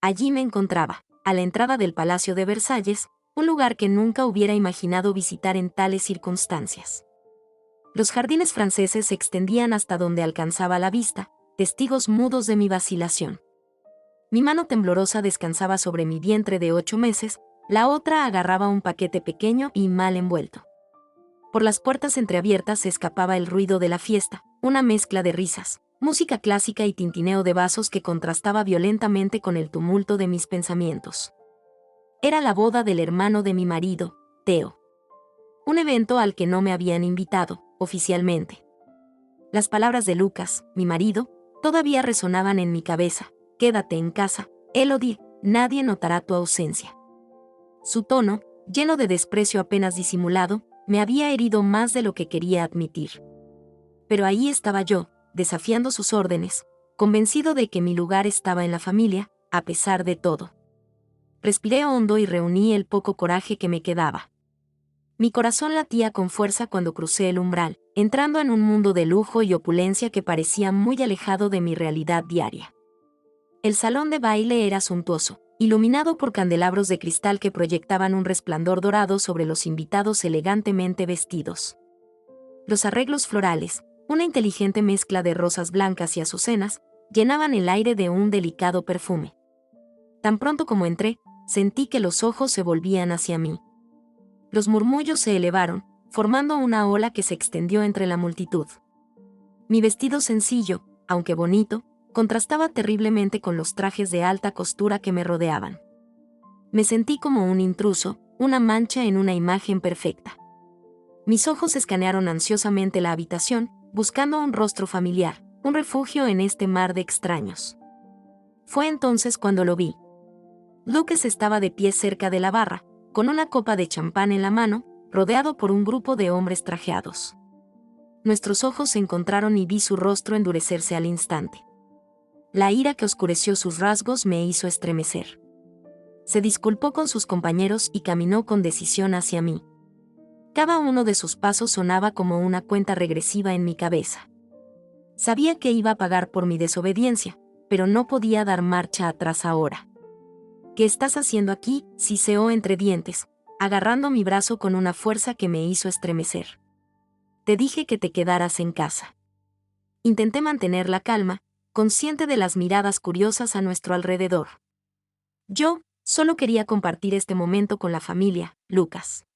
Allí me encontraba, a la entrada del Palacio de Versalles, un lugar que nunca hubiera imaginado visitar en tales circunstancias. Los jardines franceses se extendían hasta donde alcanzaba la vista, testigos mudos de mi vacilación. Mi mano temblorosa descansaba sobre mi vientre de 8 meses, la otra agarraba un paquete pequeño y mal envuelto. Por las puertas entreabiertas se escapaba el ruido de la fiesta, una mezcla de risas, música clásica y tintineo de vasos que contrastaba violentamente con el tumulto de mis pensamientos. Era la boda del hermano de mi marido, Theo. Un evento al que no me habían invitado, oficialmente. Las palabras de Lucas, mi marido, todavía resonaban en mi cabeza. Quédate en casa, Elodie, nadie notará tu ausencia. Su tono, lleno de desprecio apenas disimulado, me había herido más de lo que quería admitir. Pero ahí estaba yo, desafiando sus órdenes, convencido de que mi lugar estaba en la familia, a pesar de todo. Respiré hondo y reuní el poco coraje que me quedaba. Mi corazón latía con fuerza cuando crucé el umbral, entrando en un mundo de lujo y opulencia que parecía muy alejado de mi realidad diaria. El salón de baile era suntuoso, iluminado por candelabros de cristal que proyectaban un resplandor dorado sobre los invitados elegantemente vestidos. Los arreglos florales, una inteligente mezcla de rosas blancas y azucenas, llenaban el aire de un delicado perfume. Tan pronto como entré, sentí que los ojos se volvían hacia mí. Los murmullos se elevaron, formando una ola que se extendió entre la multitud. Mi vestido sencillo, aunque bonito, contrastaba terriblemente con los trajes de alta costura que me rodeaban. Me sentí como un intruso, una mancha en una imagen perfecta. Mis ojos escanearon ansiosamente la habitación, buscando un rostro familiar, un refugio en este mar de extraños. Fue entonces cuando lo vi. Lucas estaba de pie cerca de la barra, con una copa de champán en la mano, rodeado por un grupo de hombres trajeados. Nuestros ojos se encontraron y vi su rostro endurecerse al instante. La ira que oscureció sus rasgos me hizo estremecer. Se disculpó con sus compañeros y caminó con decisión hacia mí. Cada uno de sus pasos sonaba como una cuenta regresiva en mi cabeza. Sabía que iba a pagar por mi desobediencia, pero no podía dar marcha atrás ahora. ¿Qué estás haciendo aquí?, siseó entre dientes, agarrando mi brazo con una fuerza que me hizo estremecer. Te dije que te quedaras en casa. Intenté mantener la calma, consciente de las miradas curiosas a nuestro alrededor. Yo solo quería compartir este momento con la familia, Lucas.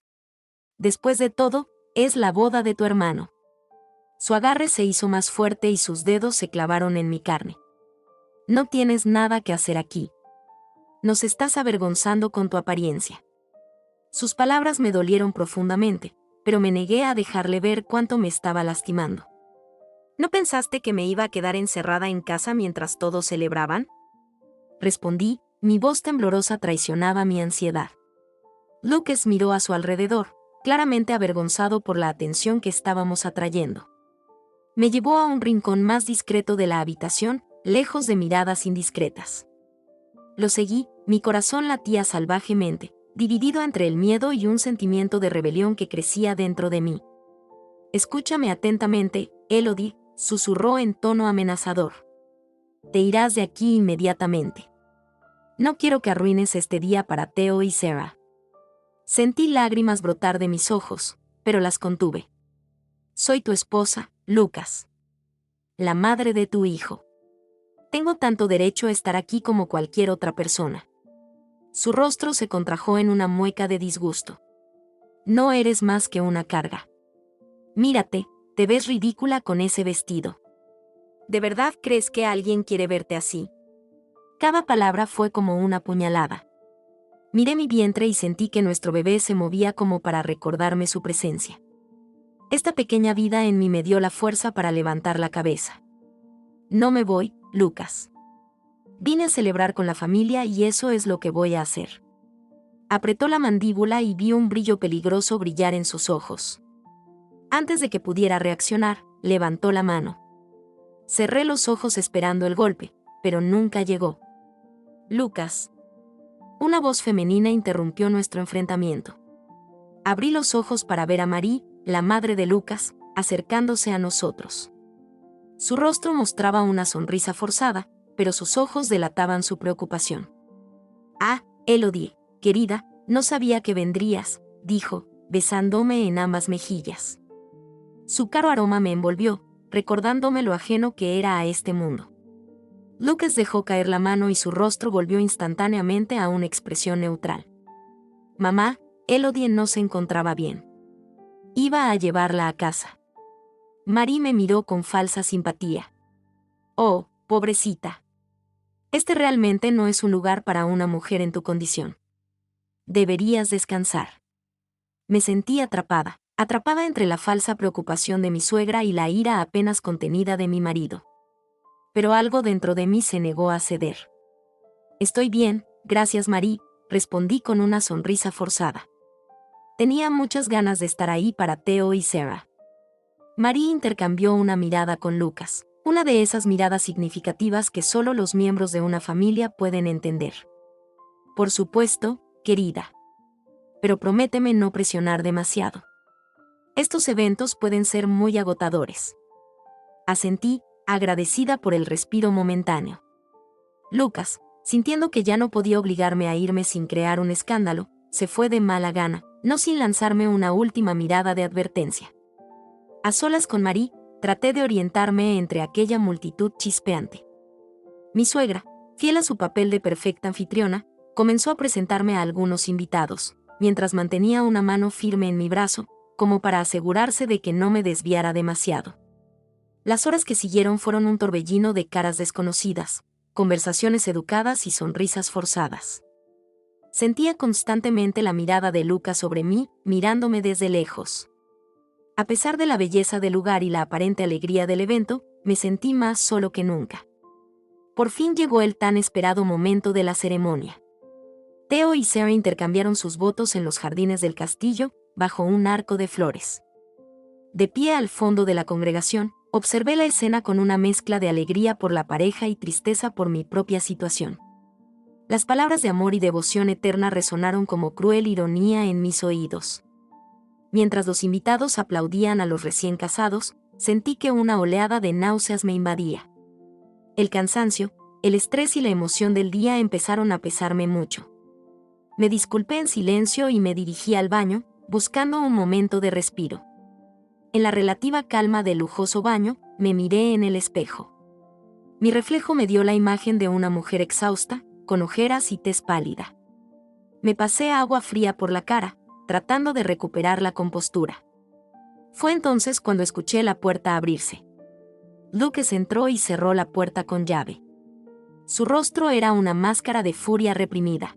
Después de todo, es la boda de tu hermano. Su agarre se hizo más fuerte y sus dedos se clavaron en mi carne. No tienes nada que hacer aquí. Nos estás avergonzando con tu apariencia. Sus palabras me dolieron profundamente, pero me negué a dejarle ver cuánto me estaba lastimando. ¿No pensaste que me iba a quedar encerrada en casa mientras todos celebraban? Respondí, mi voz temblorosa traicionaba mi ansiedad. Lucas miró a su alrededor, claramente avergonzado por la atención que estábamos atrayendo. Me llevó a un rincón más discreto de la habitación, lejos de miradas indiscretas. Lo seguí, mi corazón latía salvajemente, dividido entre el miedo y un sentimiento de rebelión que crecía dentro de mí. Escúchame atentamente, Elodie, susurró en tono amenazador. Te irás de aquí inmediatamente. No quiero que arruines este día para Theo y Sarah. Sentí lágrimas brotar de mis ojos, pero las contuve. Soy tu esposa, Lucas. La madre de tu hijo. Tengo tanto derecho a estar aquí como cualquier otra persona. Su rostro se contrajo en una mueca de disgusto. No eres más que una carga. Mírate, te ves ridícula con ese vestido. ¿De verdad crees que alguien quiere verte así? Cada palabra fue como una puñalada. Miré mi vientre y sentí que nuestro bebé se movía como para recordarme su presencia. Esta pequeña vida en mí me dio la fuerza para levantar la cabeza. No me voy, Lucas. Vine a celebrar con la familia y eso es lo que voy a hacer. Apretó la mandíbula y vi un brillo peligroso brillar en sus ojos. Antes de que pudiera reaccionar, levantó la mano. Cerré los ojos esperando el golpe, pero nunca llegó. Lucas. Una voz femenina interrumpió nuestro enfrentamiento. Abrí los ojos para ver a Marie, la madre de Lucas, acercándose a nosotros. Su rostro mostraba una sonrisa forzada, pero sus ojos delataban su preocupación. Ah, Elodie, querida, no sabía que vendrías, dijo, besándome en ambas mejillas. Su caro aroma me envolvió, recordándome lo ajeno que era a este mundo. Lucas dejó caer la mano y su rostro volvió instantáneamente a una expresión neutral. Mamá, Elodie no se encontraba bien. Iba a llevarla a casa. Marie me miró con falsa simpatía. Oh, pobrecita. Este realmente no es un lugar para una mujer en tu condición. Deberías descansar. Me sentí atrapada entre la falsa preocupación de mi suegra y la ira apenas contenida de mi marido. Pero algo dentro de mí se negó a ceder. Estoy bien, gracias Marie, respondí con una sonrisa forzada. Tenía muchas ganas de estar ahí para Theo y Sarah. Marie intercambió una mirada con Lucas, una de esas miradas significativas que solo los miembros de una familia pueden entender. Por supuesto, querida. Pero prométeme no presionar demasiado. Estos eventos pueden ser muy agotadores. Asentí, agradecida por el respiro momentáneo. Lucas, sintiendo que ya no podía obligarme a irme sin crear un escándalo, se fue de mala gana, no sin lanzarme una última mirada de advertencia. A solas con Marie, traté de orientarme entre aquella multitud chispeante. Mi suegra, fiel a su papel de perfecta anfitriona, comenzó a presentarme a algunos invitados, mientras mantenía una mano firme en mi brazo, como para asegurarse de que no me desviara demasiado. Las horas que siguieron fueron un torbellino de caras desconocidas, conversaciones educadas y sonrisas forzadas. Sentía constantemente la mirada de Lucas sobre mí, mirándome desde lejos. A pesar de la belleza del lugar y la aparente alegría del evento, me sentí más solo que nunca. Por fin llegó el tan esperado momento de la ceremonia. Theo y Sarah intercambiaron sus votos en los jardines del castillo, bajo un arco de flores. De pie al fondo de la congregación, observé la escena con una mezcla de alegría por la pareja y tristeza por mi propia situación. Las palabras de amor y devoción eterna resonaron como cruel ironía en mis oídos. Mientras los invitados aplaudían a los recién casados, sentí que una oleada de náuseas me invadía. El cansancio, el estrés y la emoción del día empezaron a pesarme mucho. Me disculpé en silencio y me dirigí al baño, buscando un momento de respiro. En la relativa calma del lujoso baño, me miré en el espejo. Mi reflejo me dio la imagen de una mujer exhausta, con ojeras y tez pálida. Me pasé agua fría por la cara, tratando de recuperar la compostura. Fue entonces cuando escuché la puerta abrirse. Lucas entró y cerró la puerta con llave. Su rostro era una máscara de furia reprimida.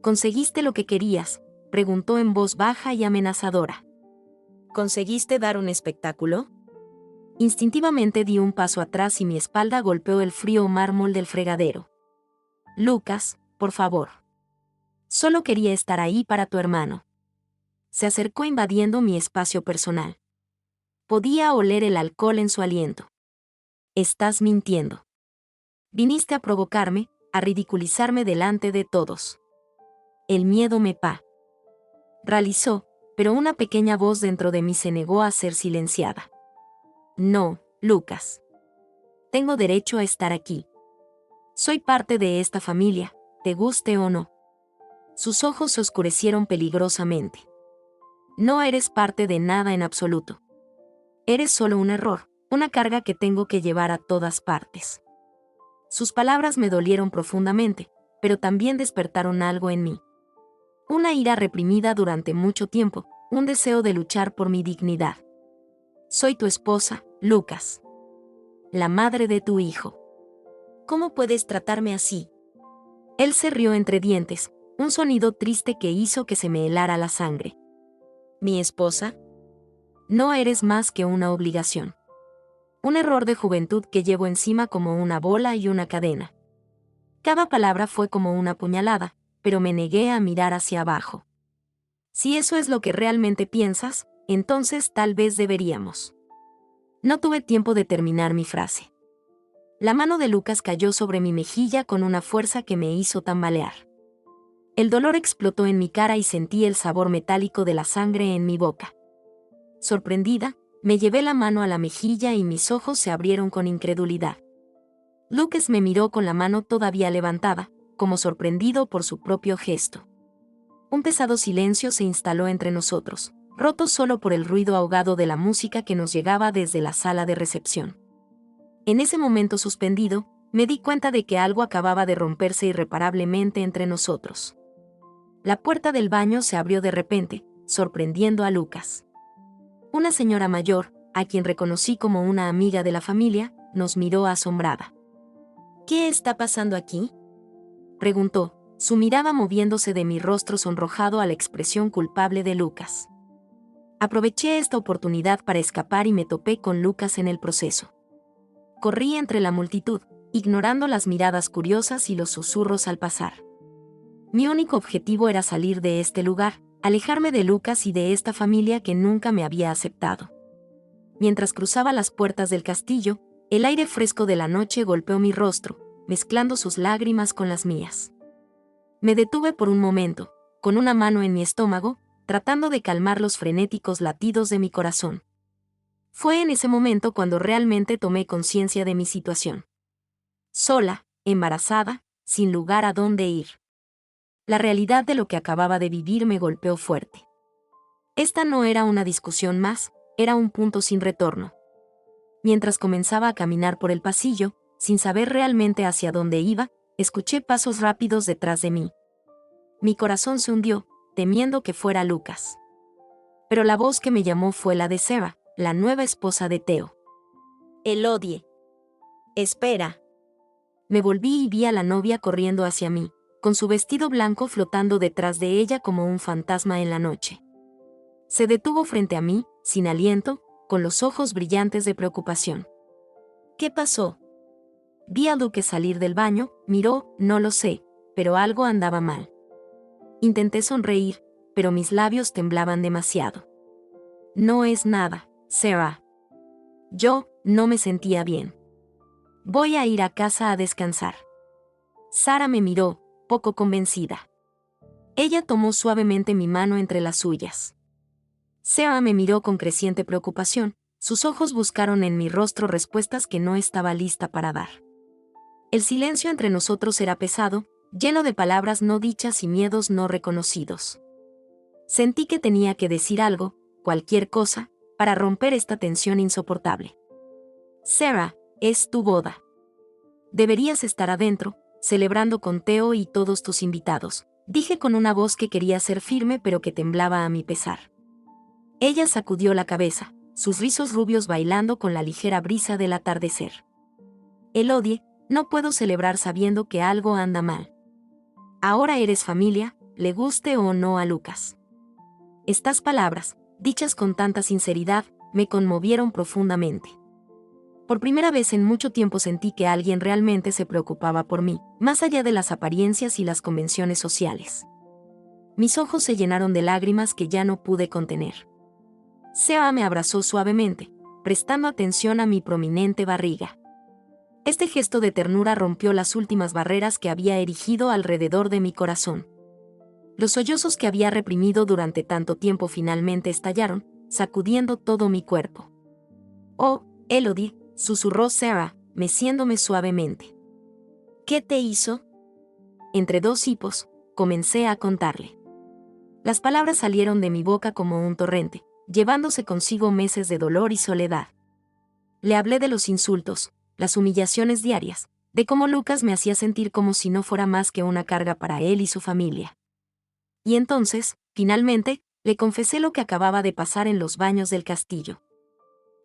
¿Conseguiste lo que querías?, preguntó en voz baja y amenazadora. ¿Conseguiste dar un espectáculo? Instintivamente di un paso atrás y mi espalda golpeó el frío mármol del fregadero. Lucas, por favor. Solo quería estar ahí para tu hermano. Se acercó invadiendo mi espacio personal. Podía oler el alcohol en su aliento. Estás mintiendo. Viniste a provocarme, a ridiculizarme delante de todos. El miedo me paralizó, pero una pequeña voz dentro de mí se negó a ser silenciada. No, Lucas. Tengo derecho a estar aquí. Soy parte de esta familia, te guste o no. Sus ojos se oscurecieron peligrosamente. No eres parte de nada en absoluto. Eres solo un error, una carga que tengo que llevar a todas partes. Sus palabras me dolieron profundamente, pero también despertaron algo en mí. Una ira reprimida durante mucho tiempo, un deseo de luchar por mi dignidad. Soy tu esposa, Lucas. La madre de tu hijo. ¿Cómo puedes tratarme así? Él se rió entre dientes, un sonido triste que hizo que se me helara la sangre. ¿Mi esposa? No eres más que una obligación. Un error de juventud que llevo encima como una bola y una cadena. Cada palabra fue como una puñalada, pero me negué a mirar hacia abajo. Si eso es lo que realmente piensas, entonces tal vez deberíamos. No tuve tiempo de terminar mi frase. La mano de Lucas cayó sobre mi mejilla con una fuerza que me hizo tambalear. El dolor explotó en mi cara y sentí el sabor metálico de la sangre en mi boca. Sorprendida, me llevé la mano a la mejilla y mis ojos se abrieron con incredulidad. Lucas me miró con la mano todavía levantada, como sorprendido por su propio gesto. Un pesado silencio se instaló entre nosotros, roto solo por el ruido ahogado de la música que nos llegaba desde la sala de recepción. En ese momento suspendido, me di cuenta de que algo acababa de romperse irreparablemente entre nosotros. La puerta del baño se abrió de repente, sorprendiendo a Lucas. Una señora mayor, a quien reconocí como una amiga de la familia, nos miró asombrada. ¿Qué está pasando aquí?, preguntó, su mirada moviéndose de mi rostro sonrojado a la expresión culpable de Lucas. Aproveché esta oportunidad para escapar y me topé con Lucas en el proceso. Corrí entre la multitud, ignorando las miradas curiosas y los susurros al pasar. Mi único objetivo era salir de este lugar, alejarme de Lucas y de esta familia que nunca me había aceptado. Mientras cruzaba las puertas del castillo, el aire fresco de la noche golpeó mi rostro, mezclando sus lágrimas con las mías. Me detuve por un momento, con una mano en mi estómago, tratando de calmar los frenéticos latidos de mi corazón. Fue en ese momento cuando realmente tomé conciencia de mi situación. Sola, embarazada, sin lugar a dónde ir. La realidad de lo que acababa de vivir me golpeó fuerte. Esta no era una discusión más, era un punto sin retorno. Mientras comenzaba a caminar por el pasillo, sin saber realmente hacia dónde iba, escuché pasos rápidos detrás de mí. Mi corazón se hundió, temiendo que fuera Lucas. Pero la voz que me llamó fue la de Seba, la nueva esposa de Theo. Elodie. Espera. Me volví y vi a la novia corriendo hacia mí, con su vestido blanco flotando detrás de ella como un fantasma en la noche. Se detuvo frente a mí, sin aliento, con los ojos brillantes de preocupación. ¿Qué pasó? Vi a Luke salir del baño, miró, no lo sé, pero algo andaba mal. Intenté sonreír, pero mis labios temblaban demasiado. No es nada, Sarah. Yo no me sentía bien. Voy a ir a casa a descansar. Sara me miró, poco convencida. Ella tomó suavemente mi mano entre las suyas. Sarah me miró con creciente preocupación, sus ojos buscaron en mi rostro respuestas que no estaba lista para dar. El silencio entre nosotros era pesado, lleno de palabras no dichas y miedos no reconocidos. Sentí que tenía que decir algo, cualquier cosa, para romper esta tensión insoportable. Sarah, es tu boda. Deberías estar adentro, celebrando con Theo y todos tus invitados, dije con una voz que quería ser firme pero que temblaba a mi pesar. Ella sacudió la cabeza, sus rizos rubios bailando con la ligera brisa del atardecer. Elodie, no puedo celebrar sabiendo que algo anda mal. Ahora eres familia, le guste o no a Lucas. Estas palabras, dichas con tanta sinceridad, me conmovieron profundamente. Por primera vez en mucho tiempo sentí que alguien realmente se preocupaba por mí, más allá de las apariencias y las convenciones sociales. Mis ojos se llenaron de lágrimas que ya no pude contener. Seba me abrazó suavemente, prestando atención a mi prominente barriga. Este gesto de ternura rompió las últimas barreras que había erigido alrededor de mi corazón. Los sollozos que había reprimido durante tanto tiempo finalmente estallaron, sacudiendo todo mi cuerpo. «Oh, Elodie», susurró Sarah, meciéndome suavemente. «¿Qué te hizo?» Entre dos hipos, comencé a contarle. Las palabras salieron de mi boca como un torrente, llevándose consigo meses de dolor y soledad. Le hablé de los insultos, las humillaciones diarias, de cómo Lucas me hacía sentir como si no fuera más que una carga para él y su familia. Y entonces, finalmente, le confesé lo que acababa de pasar en los baños del castillo.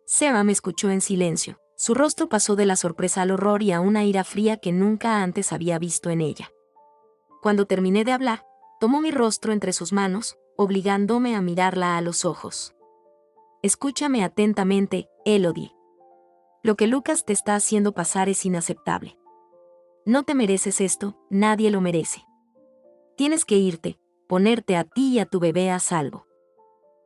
Seba me escuchó en silencio, su rostro pasó de la sorpresa al horror y a una ira fría que nunca antes había visto en ella. Cuando terminé de hablar, tomó mi rostro entre sus manos, obligándome a mirarla a los ojos. «Escúchame atentamente, Elodie. Lo que Lucas te está haciendo pasar es inaceptable. No te mereces esto, nadie lo merece. Tienes que irte, ponerte a ti y a tu bebé a salvo».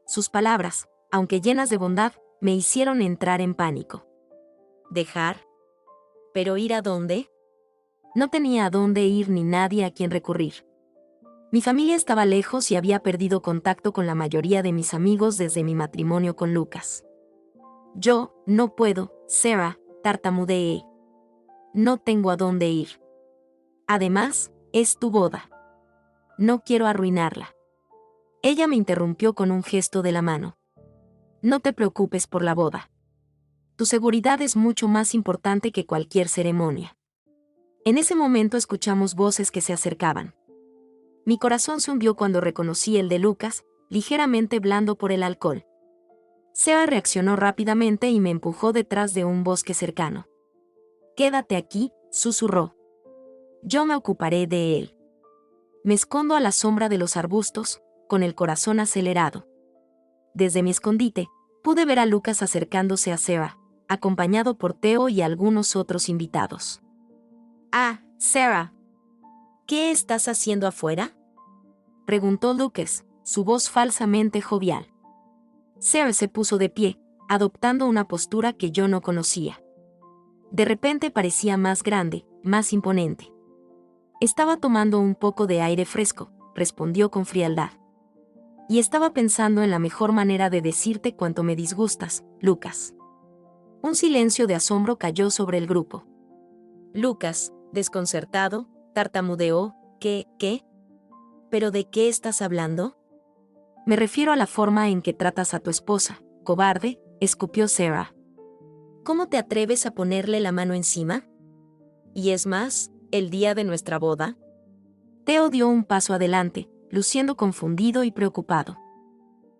Sus palabras, aunque llenas de bondad, me hicieron entrar en pánico. ¿Dejar? ¿Pero ir a dónde? No tenía a dónde ir ni nadie a quien recurrir. Mi familia estaba lejos y había perdido contacto con la mayoría de mis amigos desde mi matrimonio con Lucas. «Yo, no puedo, Sarah», tartamudeé. «No tengo a dónde ir. Además, Es tu boda. No quiero arruinarla. Ella me interrumpió con un gesto de la mano. No te preocupes por la boda. Tu seguridad es mucho más importante que cualquier ceremonia. En ese momento escuchamos voces que se acercaban. Mi corazón se hundió cuando reconocí el de Lucas, ligeramente blando por el alcohol. Seba reaccionó rápidamente y me empujó detrás de un bosque cercano. Quédate aquí, susurró. Yo me ocuparé de él. Me escondo a la sombra de los arbustos, con el corazón acelerado. Desde mi escondite, pude ver a Lucas acercándose a Seba, acompañado por Theo y algunos otros invitados. Ah, Sarah. ¿Qué estás haciendo afuera? Preguntó Lucas, su voz falsamente jovial. Sarah se puso de pie, adoptando una postura que yo no conocía. De repente parecía más grande, más imponente. Estaba tomando un poco de aire fresco, respondió con frialdad. Y estaba pensando en la mejor manera de decirte cuánto me disgustas, Lucas. Un silencio de asombro cayó sobre el grupo. Lucas, desconcertado, tartamudeó, ¿Qué? ¿Pero de qué estás hablando? Me refiero a la forma en que tratas a tu esposa, cobarde, escupió Sarah. ¿Cómo te atreves a ponerle la mano encima? Y es más, el día de nuestra boda. Theo dio un paso adelante, luciendo confundido y preocupado.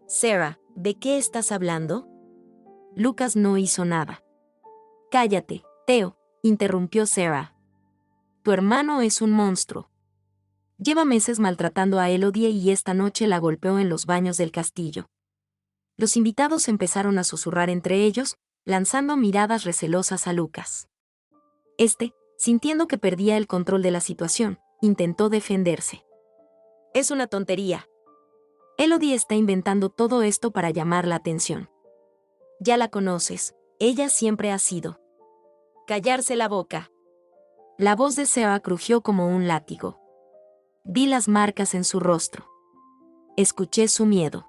Sarah, ¿de qué estás hablando? Lucas no hizo nada. Cállate, Theo, interrumpió Sarah. Tu hermano es un monstruo. Lleva meses maltratando a Elodie y esta noche la golpeó en los baños del castillo. Los invitados empezaron a susurrar entre ellos, lanzando miradas recelosas a Lucas. Sintiendo que perdía el control de la situación, intentó defenderse. Es una tontería. Elodie está inventando todo esto para llamar la atención. Ya la conoces, ella siempre ha sido. Callarse la boca. La voz de Seba crujió como un látigo. Vi las marcas en su rostro. Escuché su miedo.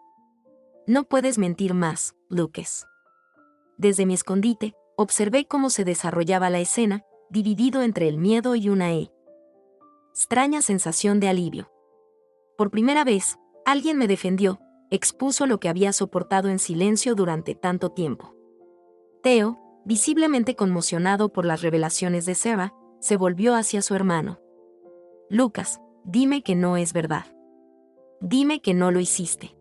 No puedes mentir más, Lucas. Desde mi escondite, observé cómo se desarrollaba la escena, dividido entre el miedo y una extraña sensación de alivio. Por primera vez, alguien me defendió, expuso lo que había soportado en silencio durante tanto tiempo. Theo, visiblemente conmocionado por las revelaciones de Seba, se volvió hacia su hermano. Lucas, dime que no es verdad. Dime que no lo hiciste.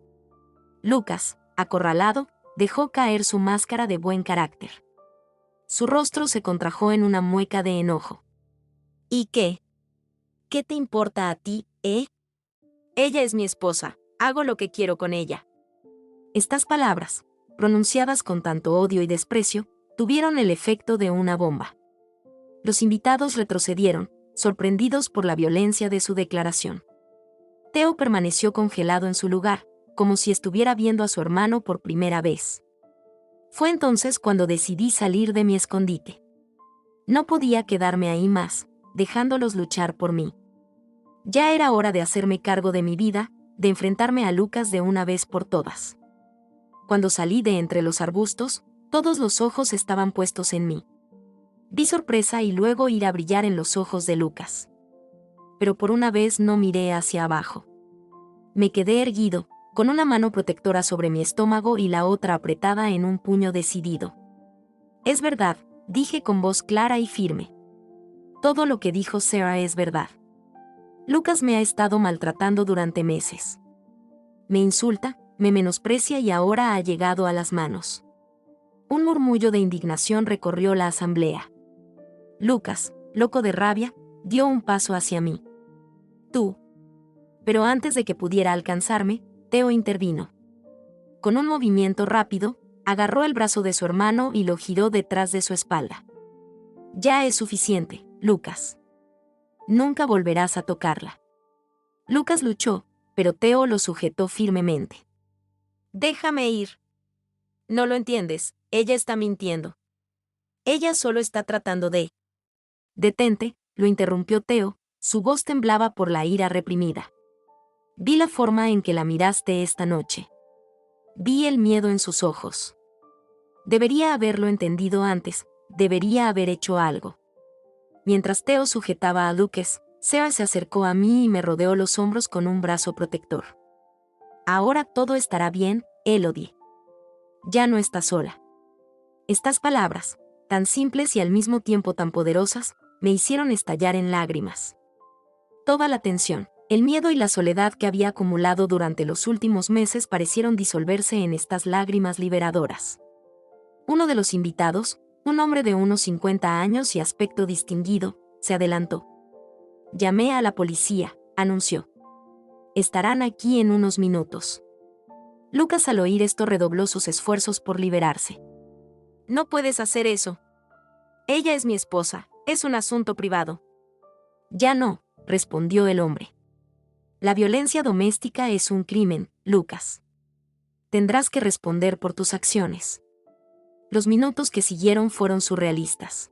Lucas, acorralado, dejó caer su máscara de buen carácter. Su rostro se contrajo en una mueca de enojo. ¿Y qué? ¿Qué te importa a ti, eh? Ella es mi esposa, hago lo que quiero con ella. Estas palabras, pronunciadas con tanto odio y desprecio, tuvieron el efecto de una bomba. Los invitados retrocedieron, sorprendidos por la violencia de su declaración. Theo permaneció congelado en su lugar, como si estuviera viendo a su hermano por primera vez. Fue entonces cuando decidí salir de mi escondite. No podía quedarme ahí más, dejándolos luchar por mí. Ya era hora de hacerme cargo de mi vida, de enfrentarme a Lucas de una vez por todas. Cuando salí de entre los arbustos, todos los ojos estaban puestos en mí. Vi sorpresa y luego ira brillar en los ojos de Lucas. Pero por una vez no miré hacia abajo. Me quedé erguido, con una mano protectora sobre mi estómago y la otra apretada en un puño decidido. Es verdad, dije con voz clara y firme. Todo lo que dijo Sarah es verdad. Lucas me ha estado maltratando durante meses. Me insulta, me menosprecia y ahora ha llegado a las manos. Un murmullo de indignación recorrió la asamblea. Lucas, loco de rabia, dio un paso hacia mí. Tú. Pero antes de que pudiera alcanzarme, Theo intervino. Con un movimiento rápido, agarró el brazo de su hermano y lo giró detrás de su espalda. Ya es suficiente, Lucas. Nunca volverás a tocarla. Lucas luchó, pero Theo lo sujetó firmemente. Déjame ir. No lo entiendes, ella está mintiendo. Ella solo está tratando de... Detente, lo interrumpió Theo, su voz temblaba por la ira reprimida. Vi la forma en que la miraste esta noche. Vi el miedo en sus ojos. Debería haberlo entendido antes, debería haber hecho algo. Mientras Theo sujetaba a Lucas, Sarah se acercó a mí y me rodeó los hombros con un brazo protector. Ahora todo estará bien, Elodie. Ya no estás sola. Estas palabras, tan simples y al mismo tiempo tan poderosas, me hicieron estallar en lágrimas. Toda la tensión, el miedo y la soledad que había acumulado durante los últimos meses parecieron disolverse en estas lágrimas liberadoras. Uno de los invitados, un hombre de unos 50 años y aspecto distinguido, se adelantó. Llamé a la policía, anunció. Estarán aquí en unos minutos. Lucas al oír esto redobló sus esfuerzos por liberarse. No puedes hacer eso. Ella es mi esposa, es un asunto privado. Ya no, respondió el hombre. La violencia doméstica es un crimen, Lucas. Tendrás que responder por tus acciones. Los minutos que siguieron fueron surrealistas.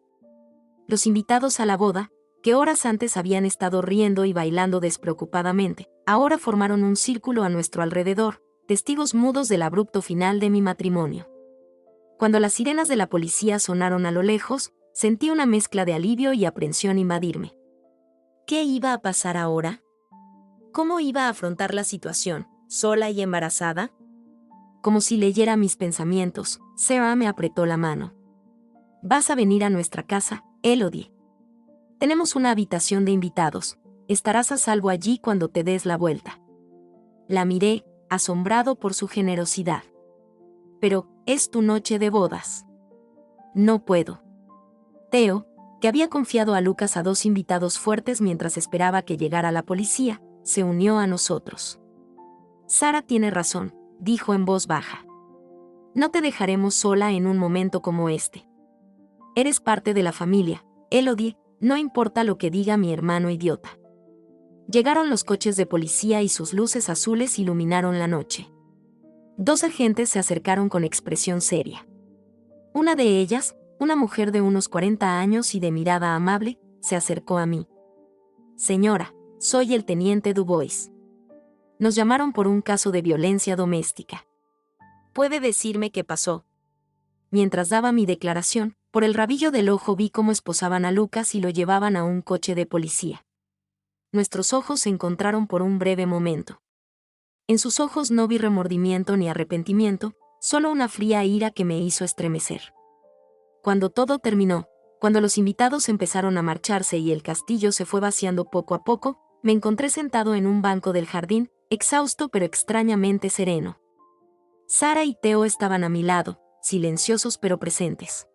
Los invitados a la boda, que horas antes habían estado riendo y bailando despreocupadamente, ahora formaron un círculo a nuestro alrededor, testigos mudos del abrupto final de mi matrimonio. Cuando las sirenas de la policía sonaron a lo lejos, sentí una mezcla de alivio y aprensión invadirme. ¿Qué iba a pasar ahora? ¿Cómo iba a afrontar la situación, sola y embarazada? Como si leyera mis pensamientos, Sarah me apretó la mano. Vas a venir a nuestra casa, Elodie. Tenemos una habitación de invitados, estarás a salvo allí cuando te des la vuelta. La miré, asombrado por su generosidad. Pero, es tu noche de bodas. No puedo. Theo, que había confiado a Lucas a 2 invitados fuertes mientras esperaba que llegara la policía, se unió a nosotros. Sarah tiene razón, dijo en voz baja. No te dejaremos sola en un momento como este. Eres parte de la familia, Elodie, no importa lo que diga mi hermano idiota. Llegaron los coches de policía y sus luces azules iluminaron la noche. 2 agentes se acercaron con expresión seria. Una de ellas, una mujer de unos 40 años y de mirada amable, se acercó a mí. Señora, soy el teniente Dubois. Nos llamaron por un caso de violencia doméstica. ¿Puede decirme qué pasó? Mientras daba mi declaración, por el rabillo del ojo vi cómo esposaban a Lucas y lo llevaban a un coche de policía. Nuestros ojos se encontraron por un breve momento. En sus ojos no vi remordimiento ni arrepentimiento, solo una fría ira que me hizo estremecer. Cuando todo terminó, cuando los invitados empezaron a marcharse y el castillo se fue vaciando poco a poco, me encontré sentado en un banco del jardín, exhausto pero extrañamente sereno. Sarah y Theo estaban a mi lado, silenciosos pero presentes.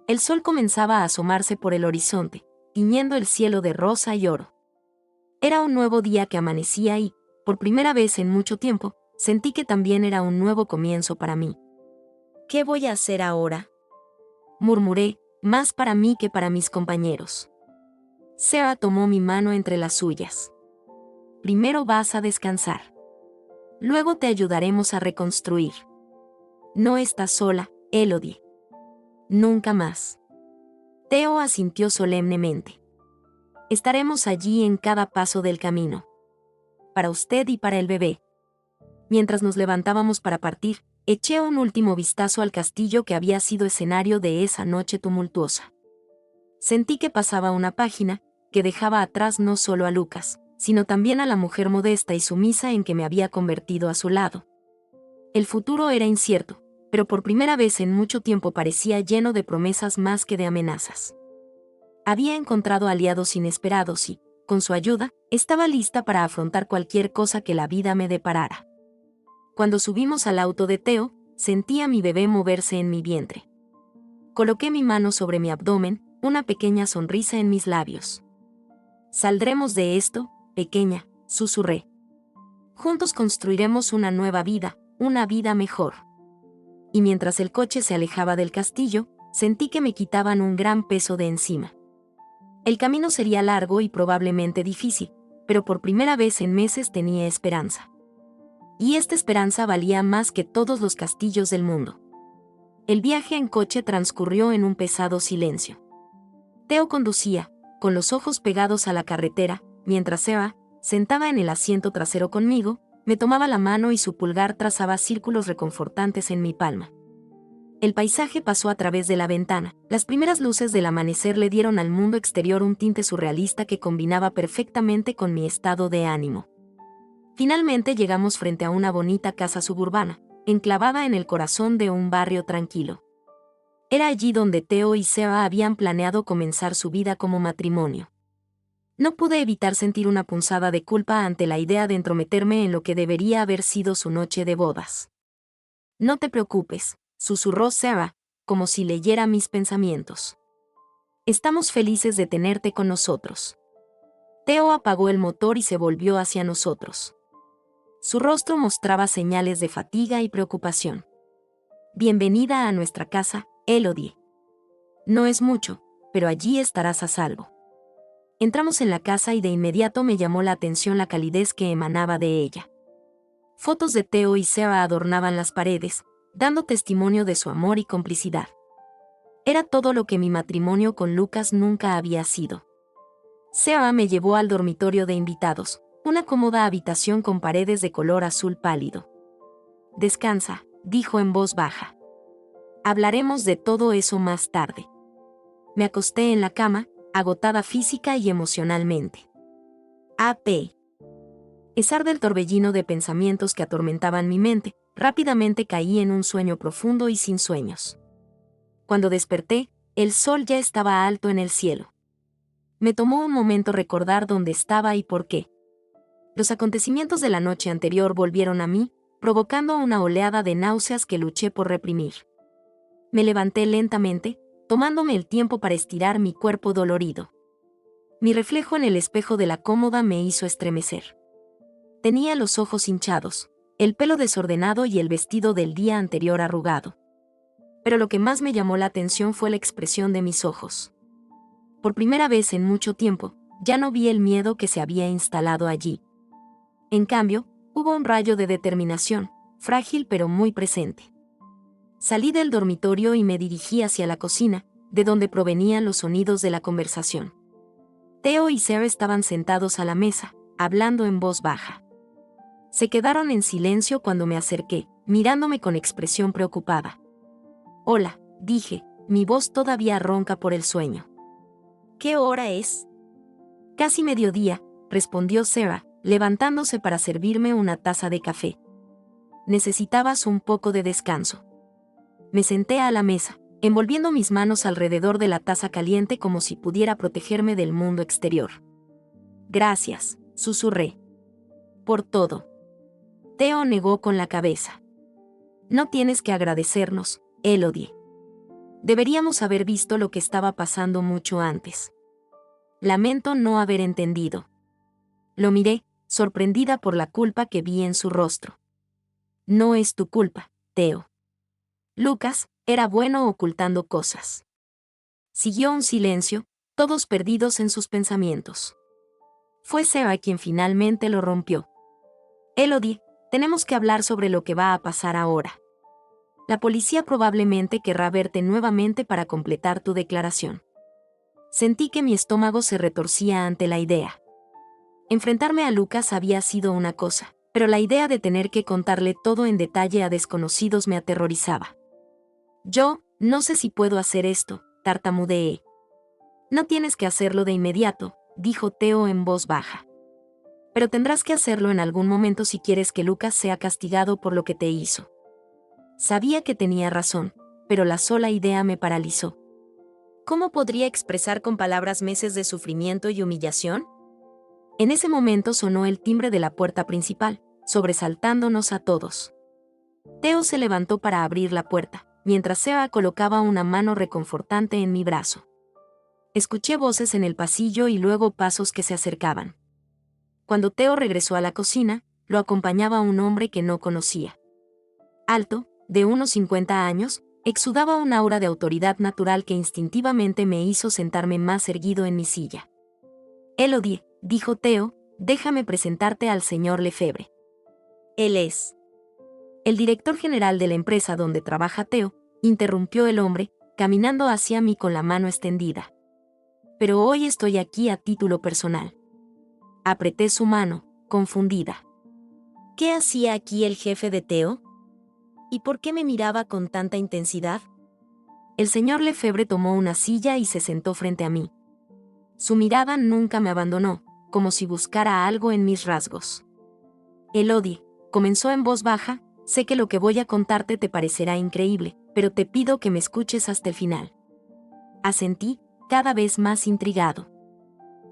El sol comenzaba a asomarse por el horizonte, tiñendo el cielo de rosa y oro. Era un nuevo día que amanecía y, por primera vez en mucho tiempo, sentí que también era un nuevo comienzo para mí. ¿Qué voy a hacer ahora?, murmuré, más para mí que para mis compañeros. Sarah tomó mi mano entre las suyas. Primero vas a descansar. Luego te ayudaremos a reconstruir. No estás sola, Elodie. Nunca más. Theo asintió solemnemente. Estaremos allí en cada paso del camino. Para usted y para el bebé. Mientras nos levantábamos para partir, eché un último vistazo al castillo que había sido escenario de esa noche tumultuosa. Sentí que pasaba una página, que dejaba atrás no solo a Lucas, sino también a la mujer modesta y sumisa en que me había convertido a su lado. El futuro era incierto, pero por primera vez en mucho tiempo parecía lleno de promesas más que de amenazas. Había encontrado aliados inesperados y, con su ayuda, estaba lista para afrontar cualquier cosa que la vida me deparara. Cuando subimos al auto de Theo, sentí a mi bebé moverse en mi vientre. Coloqué mi mano sobre mi abdomen, una pequeña sonrisa en mis labios. Saldremos de esto, pequeña, susurré. Juntos construiremos una nueva vida, una vida mejor. Y mientras el coche se alejaba del castillo, sentí que me quitaban un gran peso de encima. El camino sería largo y probablemente difícil, pero por primera vez en meses tenía esperanza. Y esta esperanza valía más que todos los castillos del mundo. El viaje en coche transcurrió en un pesado silencio. Theo conducía, con los ojos pegados a la carretera, mientras Sarah, sentada en el asiento trasero conmigo, me tomaba la mano y su pulgar trazaba círculos reconfortantes en mi palma. El paisaje pasó a través de la ventana. Las primeras luces del amanecer le dieron al mundo exterior un tinte surrealista que combinaba perfectamente con mi estado de ánimo. Finalmente llegamos frente a una bonita casa suburbana, enclavada en el corazón de un barrio tranquilo. Era allí donde Theo y Seba habían planeado comenzar su vida como matrimonio. No pude evitar sentir una punzada de culpa ante la idea de entrometerme en lo que debería haber sido su noche de bodas. «No te preocupes», susurró Seba, como si leyera mis pensamientos. «Estamos felices de tenerte con nosotros». Theo apagó el motor y se volvió hacia nosotros. Su rostro mostraba señales de fatiga y preocupación. «Bienvenida a nuestra casa, Elodie. No es mucho, pero allí estarás a salvo». Entramos en la casa y de inmediato me llamó la atención la calidez que emanaba de ella. Fotos de Theo y Seba adornaban las paredes, dando testimonio de su amor y complicidad. Era todo lo que mi matrimonio con Lucas nunca había sido. Seba me llevó al dormitorio de invitados, una cómoda habitación con paredes de color azul pálido. «Descansa», dijo en voz baja. «Hablaremos de todo eso más tarde». Me acosté en la cama, agotada física y emocionalmente. A pesar del torbellino de pensamientos que atormentaban mi mente, rápidamente caí en un sueño profundo y sin sueños. Cuando desperté, el sol ya estaba alto en el cielo. Me tomó un momento recordar dónde estaba y por qué. Los acontecimientos de la noche anterior volvieron a mí, provocando una oleada de náuseas que luché por reprimir. Me levanté lentamente, tomándome el tiempo para estirar mi cuerpo dolorido. Mi reflejo en el espejo de la cómoda me hizo estremecer. Tenía los ojos hinchados, el pelo desordenado y el vestido del día anterior arrugado. Pero lo que más me llamó la atención fue la expresión de mis ojos. Por primera vez en mucho tiempo, ya no vi el miedo que se había instalado allí. En cambio, hubo un rayo de determinación, frágil pero muy presente. Salí del dormitorio y me dirigí hacia la cocina, de donde provenían los sonidos de la conversación. Theo y Seba estaban sentados a la mesa, hablando en voz baja. Se quedaron en silencio cuando me acerqué, mirándome con expresión preocupada. «Hola», dije, mi voz todavía ronca por el sueño. «¿Qué hora es?» «Casi mediodía», respondió Seba, levantándose para servirme una taza de café. «Necesitabas un poco de descanso». Me senté a la mesa, envolviendo mis manos alrededor de la taza caliente como si pudiera protegerme del mundo exterior. «Gracias», susurré. «Por todo». Theo negó con la cabeza. «No tienes que agradecernos, Elodie. Deberíamos haber visto lo que estaba pasando mucho antes. Lamento no haber entendido». Lo miré, sorprendida por la culpa que vi en su rostro. «No es tu culpa, Theo. Lucas era bueno ocultando cosas». Siguió un silencio, todos perdidos en sus pensamientos. Fue Seba quien finalmente lo rompió. «Elodie, tenemos que hablar sobre lo que va a pasar ahora. La policía probablemente querrá verte nuevamente para completar tu declaración». Sentí que mi estómago se retorcía ante la idea. Enfrentarme a Lucas había sido una cosa, pero la idea de tener que contarle todo en detalle a desconocidos me aterrorizaba. «Yo, no sé si puedo hacer esto», tartamudeé. «No tienes que hacerlo de inmediato», dijo Theo en voz baja. «Pero tendrás que hacerlo en algún momento si quieres que Lucas sea castigado por lo que te hizo». Sabía que tenía razón, pero la sola idea me paralizó. ¿Cómo podría expresar con palabras meses de sufrimiento y humillación? En ese momento sonó el timbre de la puerta principal, sobresaltándonos a todos. Theo se levantó para abrir la puerta, mientras Seba colocaba una mano reconfortante en mi brazo. Escuché voces en el pasillo y luego pasos que se acercaban. Cuando Theo regresó a la cocina, lo acompañaba un hombre que no conocía. Alto, de unos 50 años, exudaba un aura de autoridad natural que instintivamente me hizo sentarme más erguido en mi silla. «Elodie», dijo Theo, «déjame presentarte al señor Lefebvre. Él es». El director general de la empresa donde trabaja Theo, interrumpió el hombre, caminando hacia mí con la mano extendida. «Pero hoy estoy aquí a título personal». Apreté su mano, confundida. ¿Qué hacía aquí el jefe de Theo? ¿Y por qué me miraba con tanta intensidad? El señor Lefebvre tomó una silla y se sentó frente a mí. Su mirada nunca me abandonó, como si buscara algo en mis rasgos. Elodie, comenzó en voz baja, sé que lo que voy a contarte te parecerá increíble, pero te pido que me escuches hasta el final. Asentí, cada vez más intrigado.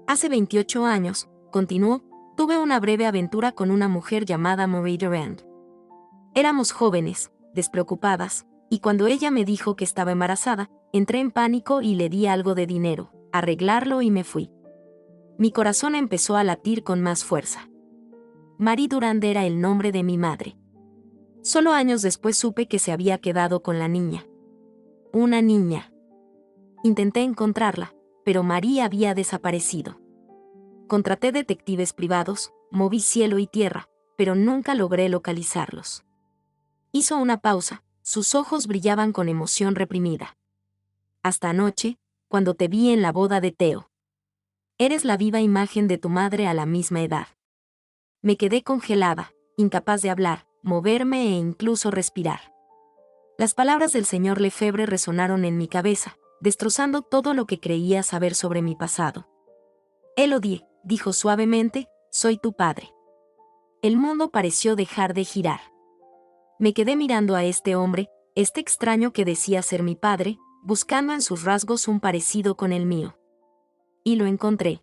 Hace 28 años, continuó, tuve una breve aventura con una mujer llamada Marie Durand. Éramos jóvenes, despreocupadas, y cuando ella me dijo que estaba embarazada, entré en pánico y le di algo de dinero, arreglarlo y me fui. Mi corazón empezó a latir con más fuerza. Marie Durand era el nombre de mi madre. Solo años después supe que se había quedado con la niña. Una niña. Intenté encontrarla, pero Marie había desaparecido. Contraté detectives privados, moví cielo y tierra, pero nunca logré localizarlos. Hizo una pausa, sus ojos brillaban con emoción reprimida. Hasta anoche, cuando te vi en la boda de Theo. Eres la viva imagen de tu madre a la misma edad. Me quedé congelada, incapaz de hablar, moverme e incluso respirar. Las palabras del señor Lefebvre resonaron en mi cabeza, destrozando todo lo que creía saber sobre mi pasado. Elodie, dijo suavemente, soy tu padre. El mundo pareció dejar de girar. Me quedé mirando a este hombre, este extraño que decía ser mi padre, buscando en sus rasgos un parecido con el mío. Y lo encontré.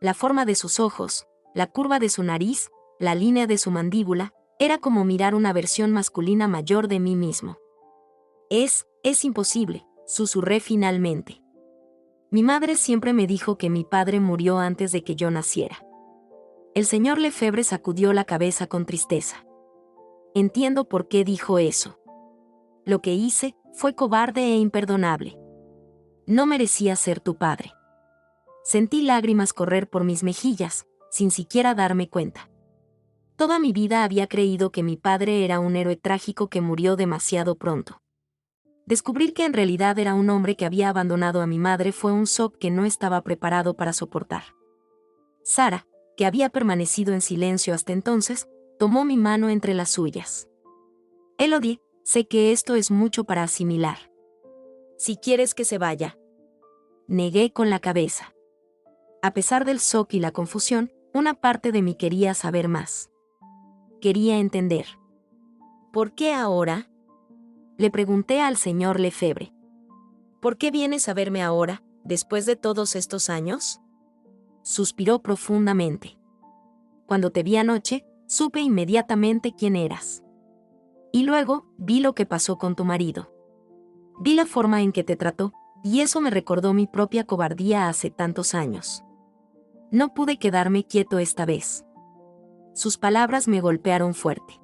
La forma de sus ojos, la curva de su nariz, la línea de su mandíbula, era como mirar una versión masculina mayor de mí mismo. Es imposible, susurré finalmente. Mi madre siempre me dijo que mi padre murió antes de que yo naciera. El señor Lefebvre sacudió la cabeza con tristeza. Entiendo por qué dijo eso. Lo que hice fue cobarde e imperdonable. No merecía ser tu padre. Sentí lágrimas correr por mis mejillas, sin siquiera darme cuenta. Toda mi vida había creído que mi padre era un héroe trágico que murió demasiado pronto. Descubrir que en realidad era un hombre que había abandonado a mi madre fue un shock que no estaba preparado para soportar. Sara, que había permanecido en silencio hasta entonces, tomó mi mano entre las suyas. Elodie, sé que esto es mucho para asimilar. Si quieres que se vaya. Negué con la cabeza. A pesar del shock y la confusión, una parte de mí quería saber más. Quería entender. ¿Por qué ahora? Le pregunté al señor Lefebvre. ¿Por qué vienes a verme ahora, después de todos estos años? Suspiró profundamente. Cuando te vi anoche, supe inmediatamente quién eras. Y luego, vi lo que pasó con tu marido. Vi la forma en que te trató, y eso me recordó mi propia cobardía hace tantos años. No pude quedarme quieto esta vez. Sus palabras me golpearon fuerte.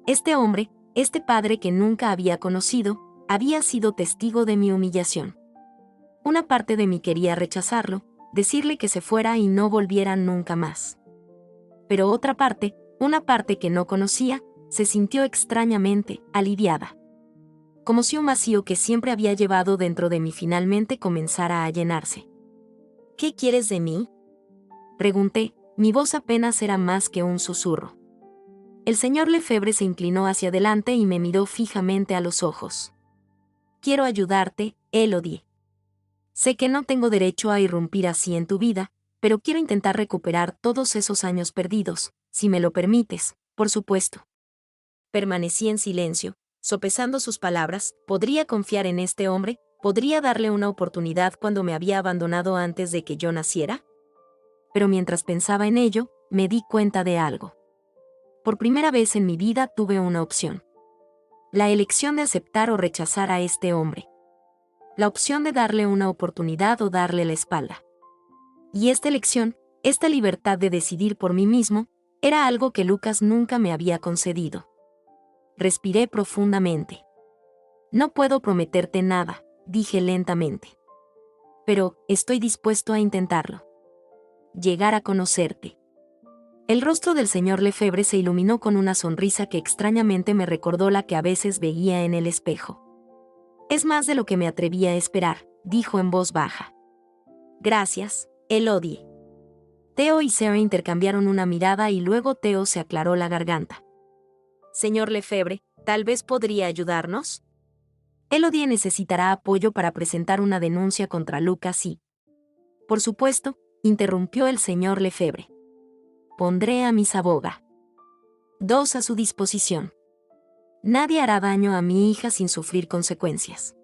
Este hombre, este padre que nunca había conocido, había sido testigo de mi humillación. Una parte de mí quería rechazarlo, decirle que se fuera y no volviera nunca más. Pero otra parte, una parte que no conocía, se sintió extrañamente aliviada. Como si un vacío que siempre había llevado dentro de mí finalmente comenzara a llenarse. ¿Qué quieres de mí? Pregunté, mi voz apenas era más que un susurro. El señor Lefebvre se inclinó hacia adelante y me miró fijamente a los ojos. Quiero ayudarte, Elodie. Sé que no tengo derecho a irrumpir así en tu vida, pero quiero intentar recuperar todos esos años perdidos, si me lo permites, por supuesto. Permanecí en silencio, sopesando sus palabras. ¿Podría confiar en este hombre? ¿Podría darle una oportunidad cuando me había abandonado antes de que yo naciera? Pero mientras pensaba en ello, me di cuenta de algo. Por primera vez en mi vida tuve una opción. La elección de aceptar o rechazar a este hombre. La opción de darle una oportunidad o darle la espalda. Y esta elección, esta libertad de decidir por mí mismo, era algo que Lucas nunca me había concedido. Respiré profundamente. No puedo prometerte nada, dije lentamente. Pero estoy dispuesto a intentarlo. Llegar a conocerte. El rostro del señor Lefebvre se iluminó con una sonrisa que extrañamente me recordó la que a veces veía en el espejo. Es más de lo que me atrevía a esperar, dijo en voz baja. Gracias, Elodie. Theo y Sarah intercambiaron una mirada y luego Theo se aclaró la garganta. Señor Lefebvre, ¿tal vez podría ayudarnos? Elodie necesitará apoyo para presentar una denuncia contra Lucas y... Por supuesto, interrumpió el señor Lefebvre. Pondré a mis abogados a su disposición. Nadie hará daño a mi hija sin sufrir consecuencias.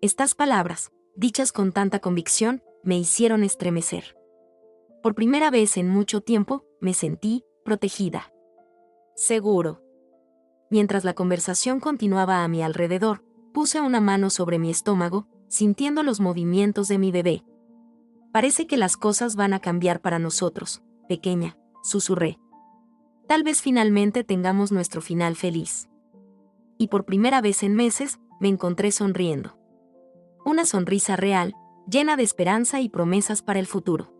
Estas palabras, dichas con tanta convicción, me hicieron estremecer. Por primera vez en mucho tiempo, me sentí protegida. Seguro. Mientras la conversación continuaba a mi alrededor, puse una mano sobre mi estómago, sintiendo los movimientos de mi bebé. Parece que las cosas van a cambiar para nosotros, pequeña, susurré. Tal vez finalmente tengamos nuestro final feliz. Y por primera vez en meses, me encontré sonriendo. Una sonrisa real, llena de esperanza y promesas para el futuro.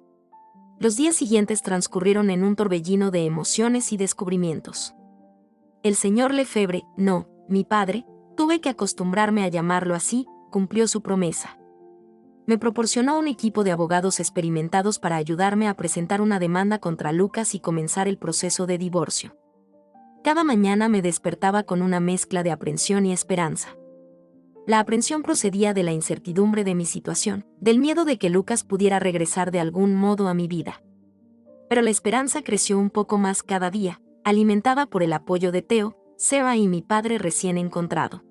Los días siguientes transcurrieron en un torbellino de emociones y descubrimientos. El señor Lefebvre, no, mi padre, tuve que acostumbrarme a llamarlo así, cumplió su promesa. Me proporcionó un equipo de abogados experimentados para ayudarme a presentar una demanda contra Lucas y comenzar el proceso de divorcio. Cada mañana me despertaba con una mezcla de aprensión y esperanza. La aprensión procedía de la incertidumbre de mi situación, del miedo de que Lucas pudiera regresar de algún modo a mi vida. Pero la esperanza creció un poco más cada día, alimentada por el apoyo de Theo, Sarah y mi padre recién encontrado.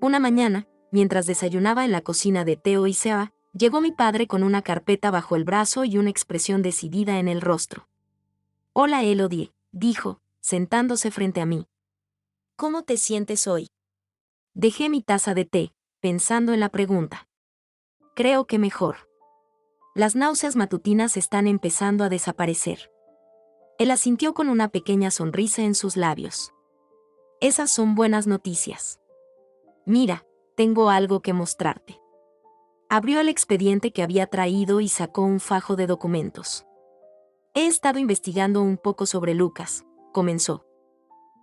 Una mañana, mientras desayunaba en la cocina de Theo y Sarah, llegó mi padre con una carpeta bajo el brazo y una expresión decidida en el rostro. «Hola Elodie», dijo, sentándose frente a mí. «¿Cómo te sientes hoy?» Dejé mi taza de té, pensando en la pregunta. «Creo que mejor. Las náuseas matutinas están empezando a desaparecer». Él asintió con una pequeña sonrisa en sus labios. «Esas son buenas noticias. Mira, tengo algo que mostrarte». Abrió el expediente que había traído y sacó un fajo de documentos. «He estado investigando un poco sobre Lucas», comenzó.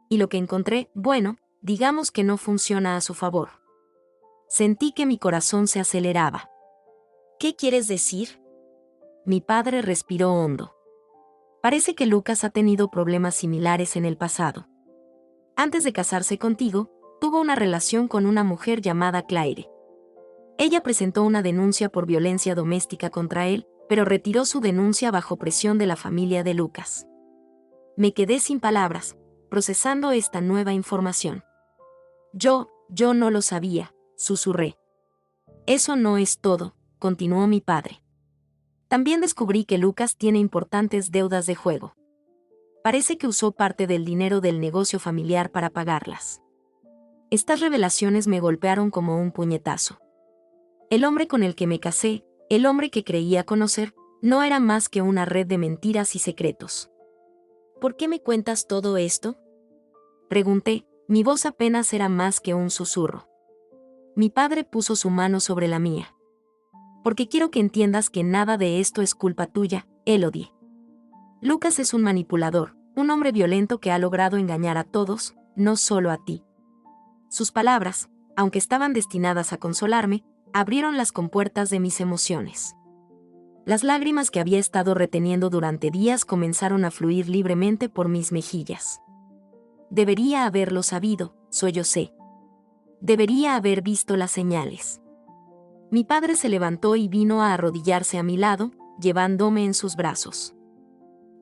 «Y lo que encontré, bueno, digamos que no funciona a su favor». Sentí que mi corazón se aceleraba. «¿Qué quieres decir?» Mi padre respiró hondo. «Parece que Lucas ha tenido problemas similares en el pasado. Antes de casarse contigo, tuvo una relación con una mujer llamada Claire. Ella presentó una denuncia por violencia doméstica contra él, pero retiró su denuncia bajo presión de la familia de Lucas». Me quedé sin palabras, procesando esta nueva información. Yo no lo sabía», susurré. «Eso no es todo», continuó mi padre. «También descubrí que Lucas tiene importantes deudas de juego. Parece que usó parte del dinero del negocio familiar para pagarlas». Estas revelaciones me golpearon como un puñetazo. El hombre con el que me casé, el hombre que creía conocer, no era más que una red de mentiras y secretos. «¿Por qué me cuentas todo esto?», pregunté, mi voz apenas era más que un susurro. Mi padre puso su mano sobre la mía. «Porque quiero que entiendas que nada de esto es culpa tuya, Elodie. Lucas es un manipulador, un hombre violento que ha logrado engañar a todos, no solo a ti». Sus palabras, aunque estaban destinadas a consolarme, abrieron las compuertas de mis emociones. Las lágrimas que había estado reteniendo durante días comenzaron a fluir libremente por mis mejillas. «Debería haberlo sabido», sollocé. «Debería haber visto las señales». Mi padre se levantó y vino a arrodillarse a mi lado, llevándome en sus brazos.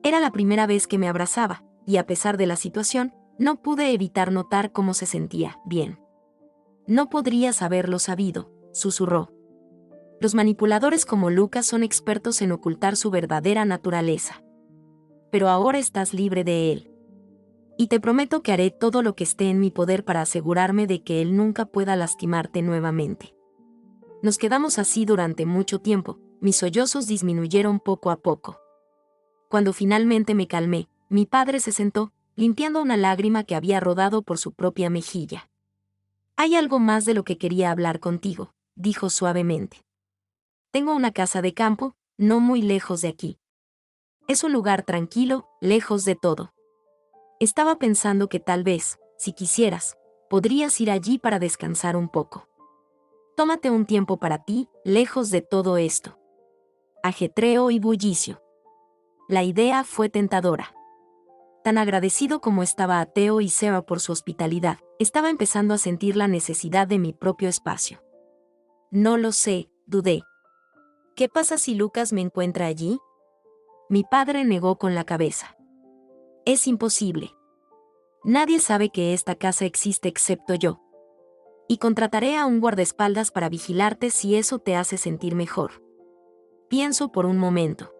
Era la primera vez que me abrazaba, y a pesar de la situación, no pude evitar notar cómo se sentía bien. «No podrías haberlo sabido», susurró. «Los manipuladores como Lucas son expertos en ocultar su verdadera naturaleza. Pero ahora estás libre de él. Y te prometo que haré todo lo que esté en mi poder para asegurarme de que él nunca pueda lastimarte nuevamente». Nos quedamos así durante mucho tiempo, mis sollozos disminuyeron poco a poco. Cuando finalmente me calmé, mi padre se sentó, limpiando una lágrima que había rodado por su propia mejilla. «Hay algo más de lo que quería hablar contigo», dijo suavemente. «Tengo una casa de campo, no muy lejos de aquí. Es un lugar tranquilo, lejos de todo. Estaba pensando que tal vez, si quisieras, podrías ir allí para descansar un poco. Tómate un tiempo para ti, lejos de todo esto. Ajetreo y bullicio». La idea fue tentadora. Tan agradecido como estaba a Theo y Sarah por su hospitalidad, estaba empezando a sentir la necesidad de mi propio espacio. No lo sé, dudé. ¿Qué pasa si Lucas me encuentra allí? Mi padre negó con la cabeza. Es imposible. Nadie sabe que esta casa existe excepto yo. Y contrataré a un guardaespaldas para vigilarte si eso te hace sentir mejor. Pienso por un momento.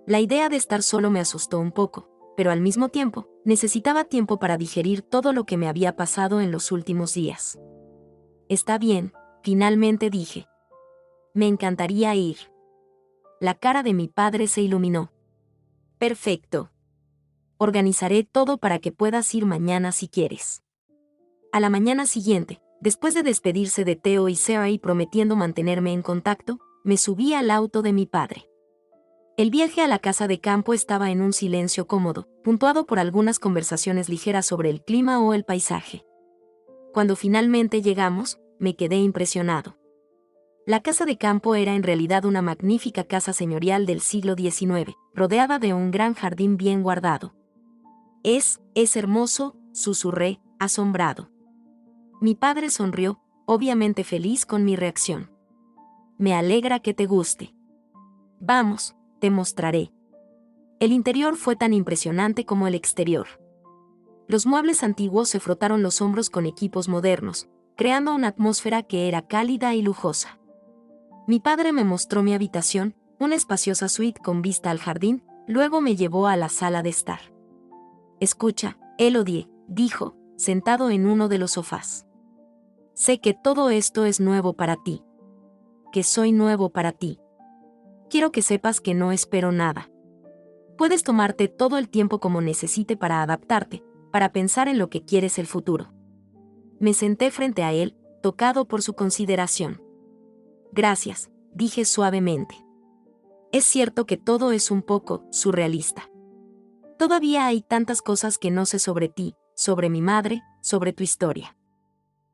La idea de estar solo me asustó un poco, pero al mismo tiempo, necesitaba tiempo para digerir todo lo que me había pasado en los últimos días. Está bien, finalmente dije. Me encantaría ir. La cara de mi padre se iluminó. Perfecto. Organizaré todo para que puedas ir mañana si quieres. A la mañana siguiente, después de despedirse de Theo y Sarah y prometiendo mantenerme en contacto, me subí al auto de mi padre. El viaje a la casa de campo estaba en un silencio cómodo, puntuado por algunas conversaciones ligeras sobre el clima o el paisaje. Cuando finalmente llegamos, me quedé impresionado. La casa de campo era en realidad una magnífica casa señorial del siglo XIX, rodeada de un gran jardín bien guardado. Es hermoso, susurré, asombrado. Mi padre sonrió, obviamente feliz con mi reacción. Me alegra que te guste. Vamos, te mostraré. El interior fue tan impresionante como el exterior. Los muebles antiguos se frotaron los hombros con equipos modernos, creando una atmósfera que era cálida y lujosa. Mi padre me mostró mi habitación, una espaciosa suite con vista al jardín, luego me llevó a la sala de estar. Escucha, Elodie, dijo, sentado en uno de los sofás. Sé que todo esto es nuevo para ti. Que soy nuevo para ti. Quiero que sepas que no espero nada. Puedes tomarte todo el tiempo como necesite para adaptarte, para pensar en lo que quieres el futuro. Me senté frente a él, tocado por su consideración. Gracias, dije suavemente. Es cierto que todo es un poco surrealista. Todavía hay tantas cosas que no sé sobre ti, sobre mi madre, sobre tu historia.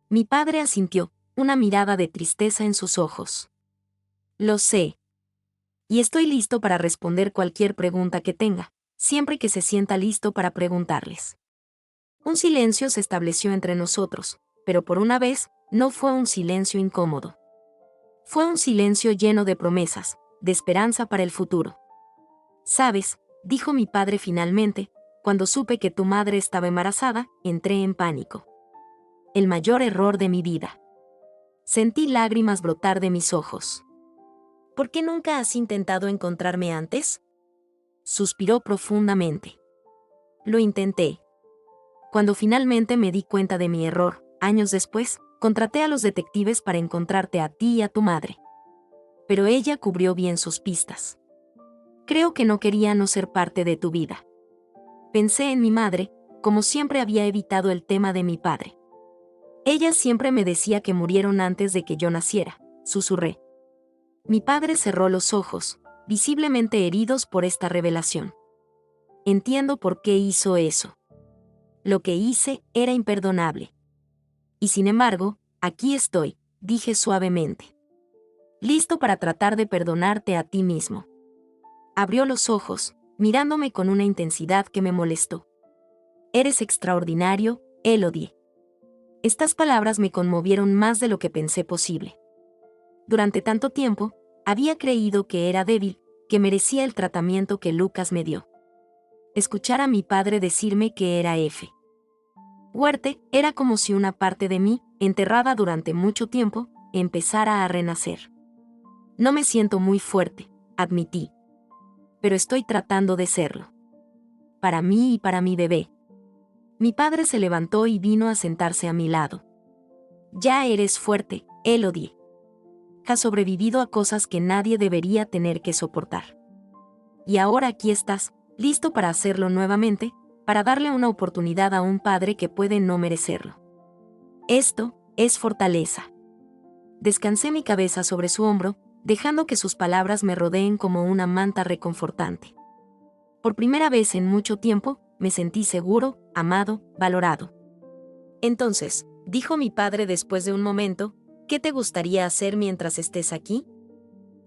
Mi padre asintió, una mirada de tristeza en sus ojos. Lo sé. Y estoy listo para responder cualquier pregunta que tenga, siempre que se sienta listo para preguntarles. Un silencio se estableció entre nosotros, pero por una vez, no fue un silencio incómodo. Fue un silencio lleno de promesas, de esperanza para el futuro. ¿Sabes?, dijo mi padre finalmente, cuando supe que tu madre estaba embarazada, entré en pánico. El mayor error de mi vida. Sentí lágrimas brotar de mis ojos. ¿Por qué nunca has intentado encontrarme antes? Suspiró profundamente. Lo intenté. Cuando finalmente me di cuenta de mi error, años después, contraté a los detectives para encontrarte a ti y a tu madre. Pero ella cubrió bien sus pistas. Creo que no quería no ser parte de tu vida. Pensé en mi madre, como siempre había evitado el tema de mi padre. Ella siempre me decía que murieron antes de que yo naciera, susurré. Mi padre cerró los ojos, visiblemente heridos por esta revelación. Entiendo por qué hizo eso. Lo que hice era imperdonable. Y sin embargo, aquí estoy, dije suavemente. Listo para tratar de perdonarte a ti mismo. Abrió los ojos, mirándome con una intensidad que me molestó. Eres extraordinario, Elodie. Estas palabras me conmovieron más de lo que pensé posible. Durante tanto tiempo, había creído que era débil, que merecía el tratamiento que Lucas me dio. Escuchar a mi padre decirme que era fuerte, era como si una parte de mí, enterrada durante mucho tiempo, empezara a renacer. No me siento muy fuerte, admití. Pero estoy tratando de serlo. Para mí y para mi bebé. Mi padre se levantó y vino a sentarse a mi lado. Ya eres fuerte, Elodie. Has sobrevivido a cosas que nadie debería tener que soportar. Y ahora aquí estás, listo para hacerlo nuevamente, para darle una oportunidad a un padre que puede no merecerlo. Esto es fortaleza. Descansé mi cabeza sobre su hombro, dejando que sus palabras me rodeen como una manta reconfortante. Por primera vez en mucho tiempo, me sentí seguro, amado, valorado. Entonces, dijo mi padre después de un momento, ¿qué te gustaría hacer mientras estés aquí?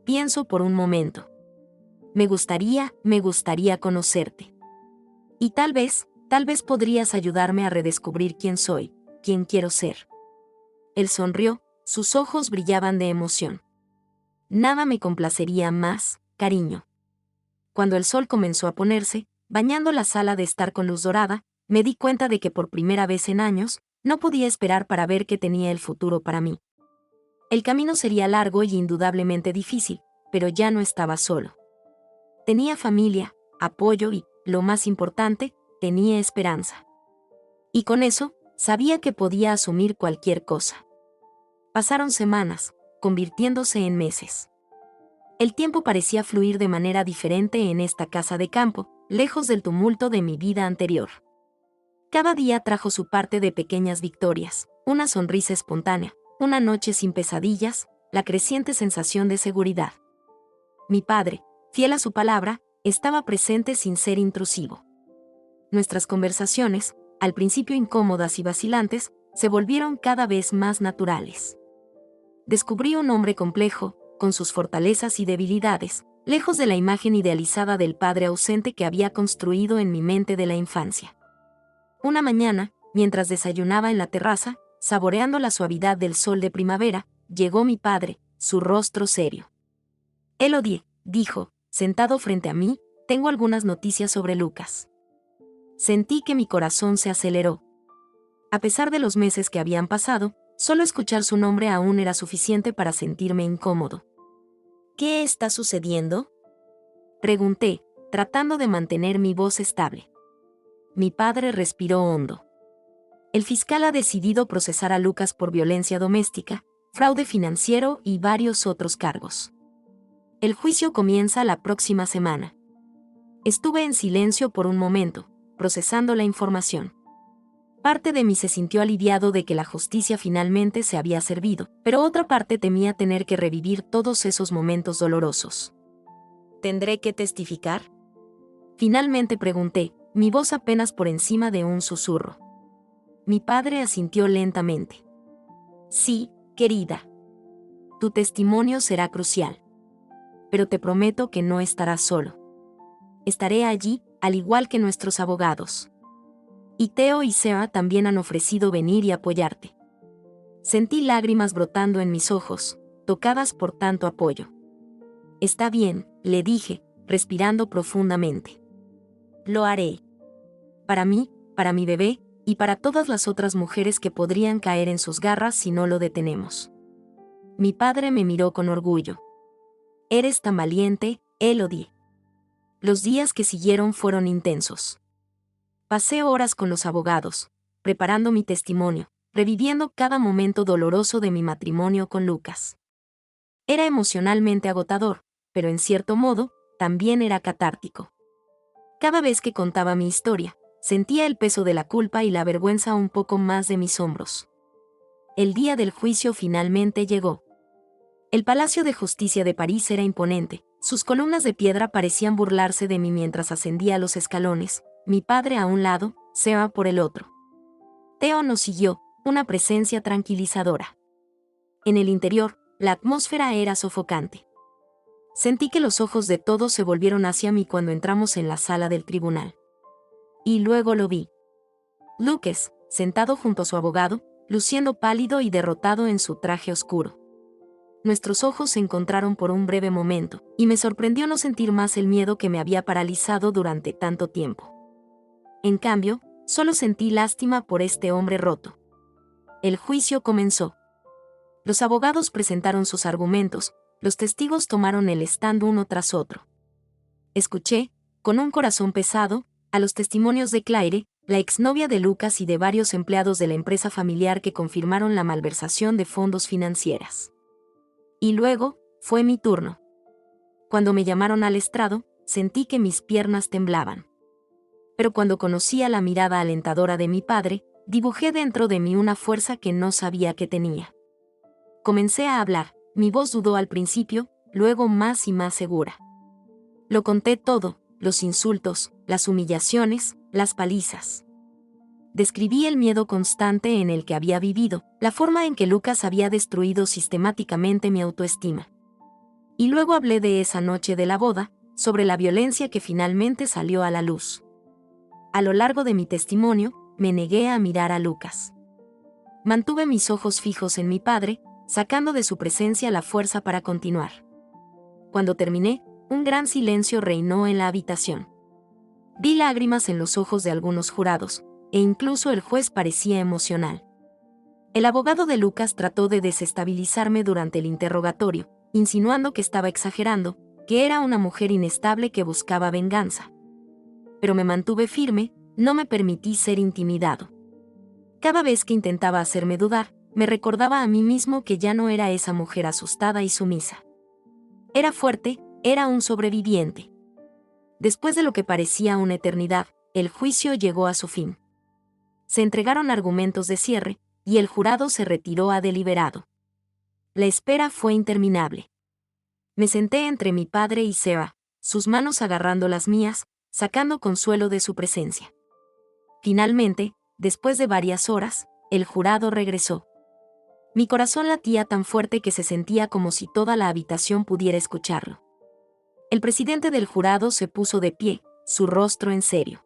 Pienso por un momento. Me gustaría conocerte. Y tal vez podrías ayudarme a redescubrir quién soy, quién quiero ser. Él sonrió, sus ojos brillaban de emoción. Nada me complacería más, cariño. Cuando el sol comenzó a ponerse, bañando la sala de estar con luz dorada, me di cuenta de que por primera vez en años, no podía esperar para ver qué tenía el futuro para mí. El camino sería largo y indudablemente difícil, pero ya no estaba solo. Tenía familia, apoyo y, lo más importante, tenía esperanza. Y con eso, sabía que podía asumir cualquier cosa. Pasaron semanas, convirtiéndose en meses. El tiempo parecía fluir de manera diferente en esta casa de campo, lejos del tumulto de mi vida anterior. Cada día trajo su parte de pequeñas victorias, una sonrisa espontánea, una noche sin pesadillas, la creciente sensación de seguridad. Mi padre, fiel a su palabra, estaba presente sin ser intrusivo. Nuestras conversaciones, al principio incómodas y vacilantes, se volvieron cada vez más naturales. Descubrí un hombre complejo, con sus fortalezas y debilidades, lejos de la imagen idealizada del padre ausente que había construido en mi mente de la infancia. Una mañana, mientras desayunaba en la terraza, saboreando la suavidad del sol de primavera, llegó mi padre, su rostro serio. Elodie, dijo, sentado frente a mí, tengo algunas noticias sobre Lucas. Sentí que mi corazón se aceleró. A pesar de los meses que habían pasado, solo escuchar su nombre aún era suficiente para sentirme incómodo. ¿Qué está sucediendo?, pregunté, tratando de mantener mi voz estable. Mi padre respiró hondo. El fiscal ha decidido procesar a Lucas por violencia doméstica, fraude financiero y varios otros cargos. El juicio comienza la próxima semana. Estuve en silencio por un momento, procesando la información. Parte de mí se sintió aliviado de que la justicia finalmente se había servido, pero otra parte temía tener que revivir todos esos momentos dolorosos. ¿Tendré que testificar?, finalmente pregunté, mi voz apenas por encima de un susurro. Mi padre asintió lentamente. Sí, querida. Tu testimonio será crucial. Pero te prometo que no estarás solo. Estaré allí, al igual que nuestros abogados. Y Theo y Sarah también han ofrecido venir y apoyarte. Sentí lágrimas brotando en mis ojos, tocadas por tanto apoyo. Está bien, le dije, respirando profundamente. Lo haré. Para mí, para mi bebé, y para todas las otras mujeres que podrían caer en sus garras si no lo detenemos. Mi padre me miró con orgullo. Eres tan valiente, Elodie. Los días que siguieron fueron intensos. Pasé horas con los abogados, preparando mi testimonio, reviviendo cada momento doloroso de mi matrimonio con Lucas. Era emocionalmente agotador, pero en cierto modo, también era catártico. Cada vez que contaba mi historia, sentía el peso de la culpa y la vergüenza un poco más de mis hombros. El día del juicio finalmente llegó. El Palacio de Justicia de París era imponente, sus columnas de piedra parecían burlarse de mí mientras ascendía los escalones, mi padre a un lado, Sarah por el otro. Theo nos siguió, una presencia tranquilizadora. En el interior, la atmósfera era sofocante. Sentí que los ojos de todos se volvieron hacia mí cuando entramos en la sala del tribunal. Y luego lo vi. Lucas, sentado junto a su abogado, luciendo pálido y derrotado en su traje oscuro. Nuestros ojos se encontraron por un breve momento, y me sorprendió no sentir más el miedo que me había paralizado durante tanto tiempo. En cambio, solo sentí lástima por este hombre roto. El juicio comenzó. Los abogados presentaron sus argumentos, los testigos tomaron el stand uno tras otro. Escuché, con un corazón pesado, a los testimonios de Claire, la exnovia de Lucas y de varios empleados de la empresa familiar que confirmaron la malversación de fondos financieras. Y luego, fue mi turno. Cuando me llamaron al estrado, sentí que mis piernas temblaban. Pero cuando conocí a la mirada alentadora de mi padre, dibujé dentro de mí una fuerza que no sabía que tenía. Comencé a hablar, mi voz dudó al principio, luego más y más segura. Lo conté todo, los insultos, las humillaciones, las palizas. Describí el miedo constante en el que había vivido, la forma en que Lucas había destruido sistemáticamente mi autoestima. Y luego hablé de esa noche de la boda, sobre la violencia que finalmente salió a la luz. A lo largo de mi testimonio, me negué a mirar a Lucas. Mantuve mis ojos fijos en mi padre, sacando de su presencia la fuerza para continuar. Cuando terminé, un gran silencio reinó en la habitación. Vi lágrimas en los ojos de algunos jurados, e incluso el juez parecía emocional. El abogado de Lucas trató de desestabilizarme durante el interrogatorio, insinuando que estaba exagerando, que era una mujer inestable que buscaba venganza. Pero me mantuve firme, no me permití ser intimidado. Cada vez que intentaba hacerme dudar, me recordaba a mí mismo que ya no era esa mujer asustada y sumisa. Era fuerte, era un sobreviviente. Después de lo que parecía una eternidad, el juicio llegó a su fin. Se entregaron argumentos de cierre, y el jurado se retiró a deliberado. La espera fue interminable. Me senté entre mi padre y Sarah, sus manos agarrando las mías, sacando consuelo de su presencia. Finalmente, después de varias horas, el jurado regresó. Mi corazón latía tan fuerte que se sentía como si toda la habitación pudiera escucharlo. El presidente del jurado se puso de pie, su rostro en serio.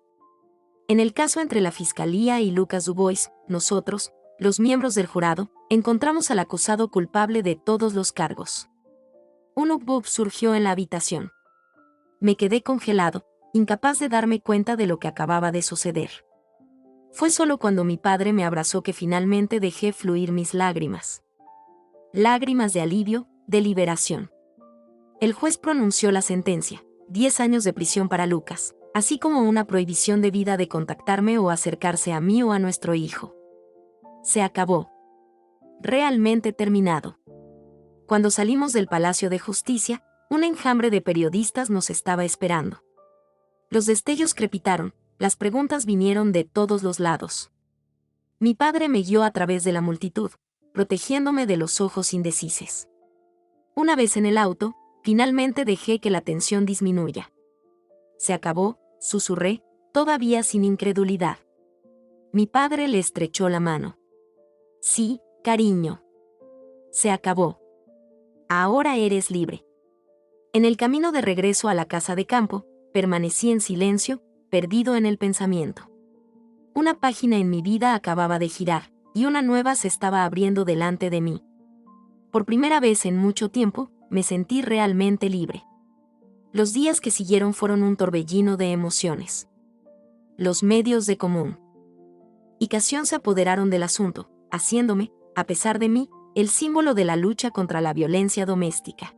En el caso entre la Fiscalía y Lucas Dubois, nosotros, los miembros del jurado, encontramos al acusado culpable de todos los cargos. Un hubbub surgió en la habitación. Me quedé congelado, incapaz de darme cuenta de lo que acababa de suceder. Fue solo cuando mi padre me abrazó que finalmente dejé fluir mis lágrimas. Lágrimas de alivio, de liberación. El juez pronunció la sentencia, 10 años de prisión para Lucas, así como una prohibición de vida de contactarme o acercarse a mí o a nuestro hijo. Se acabó. Realmente terminado. Cuando salimos del Palacio de Justicia, un enjambre de periodistas nos estaba esperando. Los destellos crepitaron, las preguntas vinieron de todos los lados. Mi padre me guió a través de la multitud, protegiéndome de los ojos indecisos. Una vez en el auto, finalmente dejé que la tensión disminuya. Se acabó, susurré, todavía sin incredulidad. Mi padre le estrechó la mano. Sí, cariño. Se acabó. Ahora eres libre. En el camino de regreso a la casa de campo, permanecí en silencio, perdido en el pensamiento. Una página en mi vida acababa de girar, y una nueva se estaba abriendo delante de mí. Por primera vez en mucho tiempo, me sentí realmente libre. Los días que siguieron fueron un torbellino de emociones. Los medios de comunicación se apoderaron del asunto, haciéndome, a pesar de mí, el símbolo de la lucha contra la violencia doméstica.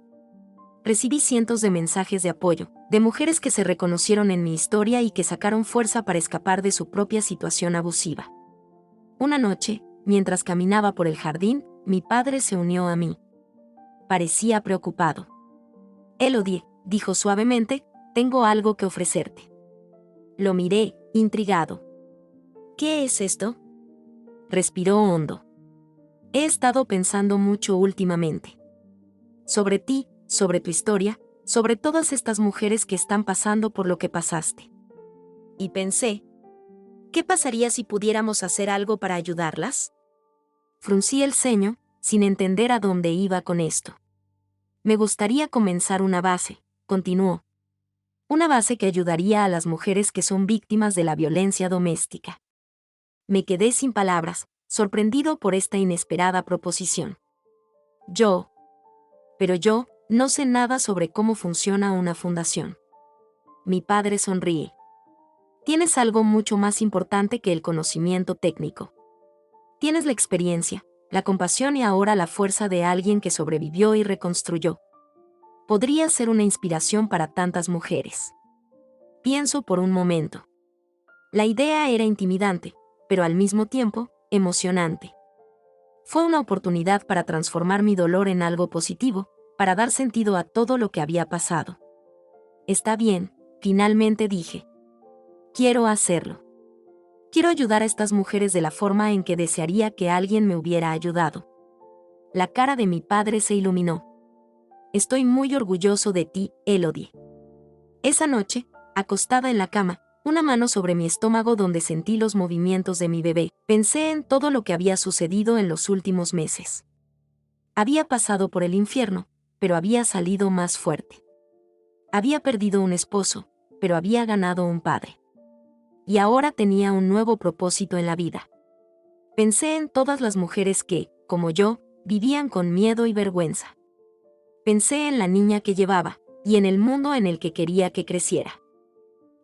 Recibí cientos de mensajes de apoyo, de mujeres que se reconocieron en mi historia y que sacaron fuerza para escapar de su propia situación abusiva. Una noche, mientras caminaba por el jardín, mi padre se unió a mí. Parecía preocupado. Elodie, dijo suavemente, tengo algo que ofrecerte. Lo miré, intrigado. ¿Qué es esto? Respiró hondo. He estado pensando mucho últimamente. Sobre ti, sobre tu historia, sobre todas estas mujeres que están pasando por lo que pasaste. Y pensé, ¿qué pasaría si pudiéramos hacer algo para ayudarlas? Fruncí el ceño, sin entender a dónde iba con esto. Me gustaría comenzar una base, continuó. Una base que ayudaría a las mujeres que son víctimas de la violencia doméstica. Me quedé sin palabras, sorprendido por esta inesperada proposición. Pero yo, no sé nada sobre cómo funciona una fundación. Mi padre sonríe. Tienes algo mucho más importante que el conocimiento técnico. Tienes la experiencia, la compasión y ahora la fuerza de alguien que sobrevivió y reconstruyó. Podría ser una inspiración para tantas mujeres. Pienso por un momento. La idea era intimidante, pero al mismo tiempo, emocionante. Fue una oportunidad para transformar mi dolor en algo positivo, para dar sentido a todo lo que había pasado. Está bien, finalmente dije. Quiero hacerlo. Quiero ayudar a estas mujeres de la forma en que desearía que alguien me hubiera ayudado. La cara de mi padre se iluminó. Estoy muy orgulloso de ti, Elodie. Esa noche, acostada en la cama, una mano sobre mi estómago donde sentí los movimientos de mi bebé, pensé en todo lo que había sucedido en los últimos meses. Había pasado por el infierno, pero había salido más fuerte. Había perdido un esposo, pero había ganado un padre. y ahora tenía un nuevo propósito en la vida. Pensé en todas las mujeres que, como yo, vivían con miedo y vergüenza. Pensé en la niña que llevaba, y en el mundo en el que quería que creciera.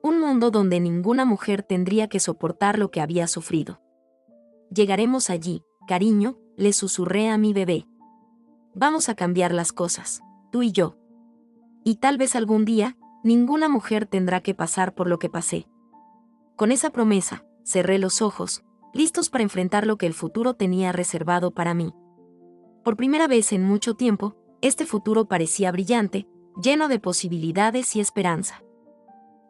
Un mundo donde ninguna mujer tendría que soportar lo que había sufrido. Llegaremos allí, cariño, le susurré a mi bebé. Vamos a cambiar las cosas, tú y yo. Y tal vez algún día, ninguna mujer tendrá que pasar por lo que pasé. Con esa promesa, cerré los ojos, listos para enfrentar lo que el futuro tenía reservado para mí. Por primera vez en mucho tiempo, este futuro parecía brillante, lleno de posibilidades y esperanza.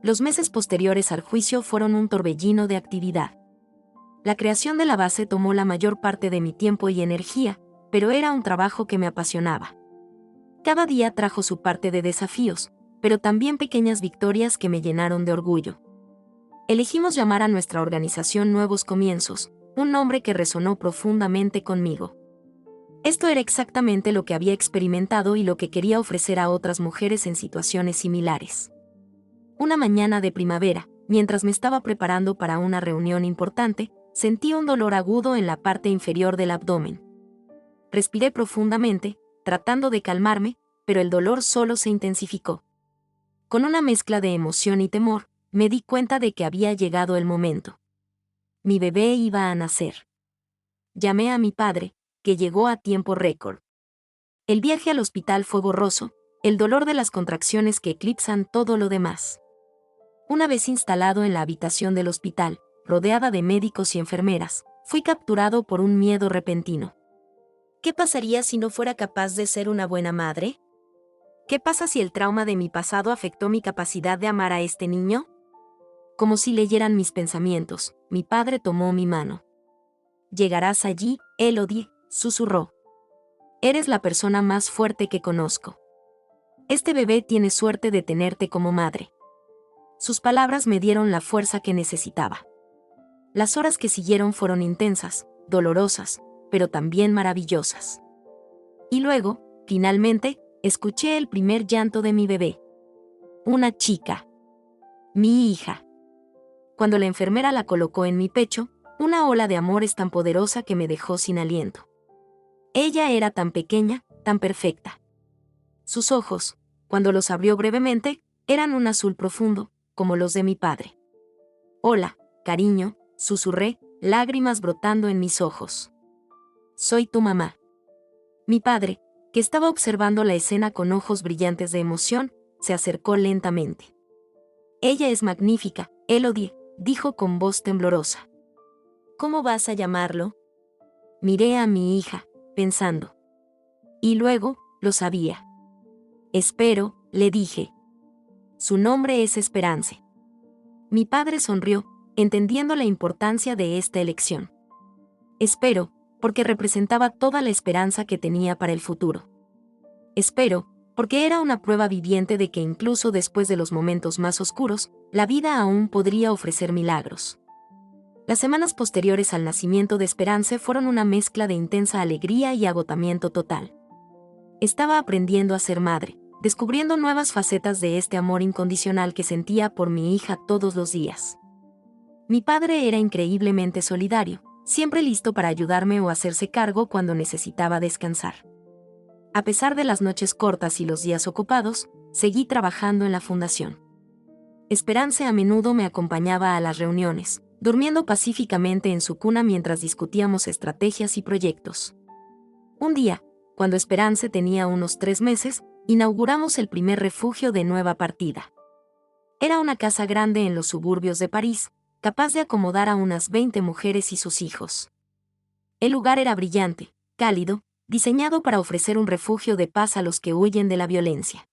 Los meses posteriores al juicio fueron un torbellino de actividad. La creación de la base tomó la mayor parte de mi tiempo y energía, pero era un trabajo que me apasionaba. Cada día trajo su parte de desafíos, pero también pequeñas victorias que me llenaron de orgullo. Elegimos llamar a nuestra organización Nuevos Comienzos, un nombre que resonó profundamente conmigo. Esto era exactamente lo que había experimentado y lo que quería ofrecer a otras mujeres en situaciones similares. Una mañana de primavera, mientras me estaba preparando para una reunión importante, sentí un dolor agudo en la parte inferior del abdomen. Respiré profundamente, tratando de calmarme, pero el dolor solo se intensificó. Con una mezcla de emoción y temor, me di cuenta de que había llegado el momento. Mi bebé iba a nacer. Llamé a mi padre, que llegó a tiempo récord. El viaje al hospital fue borroso, el dolor de las contracciones que eclipsan todo lo demás. Una vez instalado en la habitación del hospital, rodeada de médicos y enfermeras, fui capturado por un miedo repentino. ¿Qué pasaría si no fuera capaz de ser una buena madre? ¿Qué pasa si el trauma de mi pasado afectó mi capacidad de amar a este niño? Como si leyeran mis pensamientos, mi padre tomó mi mano. Llegarás allí, Elodie, susurró. Eres la persona más fuerte que conozco. Este bebé tiene suerte de tenerte como madre. Sus palabras me dieron la fuerza que necesitaba. Las horas que siguieron fueron intensas, dolorosas, pero también maravillosas. Y luego, finalmente, escuché el primer llanto de mi bebé. Una chica. Mi hija. Cuando la enfermera la colocó en mi pecho, una ola de amor es tan poderosa que me dejó sin aliento. Ella era tan pequeña, tan perfecta. Sus ojos, cuando los abrió brevemente, eran un azul profundo, como los de mi padre. Hola, cariño, susurré, lágrimas brotando en mis ojos. Soy tu mamá. Mi padre, que estaba observando la escena con ojos brillantes de emoción, se acercó lentamente. Ella es magnífica, Elodie, dijo con voz temblorosa. ¿Cómo vas a llamarlo? Miré a mi hija, pensando. Y luego, lo sabía. Espero, le dije. Su nombre es Esperance. Mi padre sonrió, entendiendo la importancia de esta elección. Espero, porque representaba toda la esperanza que tenía para el futuro. Espero, porque era una prueba viviente de que incluso después de los momentos más oscuros, la vida aún podría ofrecer milagros. Las semanas posteriores al nacimiento de Esperance fueron una mezcla de intensa alegría y agotamiento total. Estaba aprendiendo a ser madre, descubriendo nuevas facetas de este amor incondicional que sentía por mi hija todos los días. Mi padre era increíblemente solidario, siempre listo para ayudarme o hacerse cargo cuando necesitaba descansar. A pesar de las noches cortas y los días ocupados, seguí trabajando en la fundación. Esperance a menudo me acompañaba a las reuniones, durmiendo pacíficamente en su cuna mientras discutíamos estrategias y proyectos. Un día, cuando Esperance tenía unos 3 meses, inauguramos el primer refugio de Nueva Partida. Era una casa grande en los suburbios de París, capaz de acomodar a unas 20 mujeres y sus hijos. El lugar era brillante, cálido, diseñado para ofrecer un refugio de paz a los que huyen de la violencia.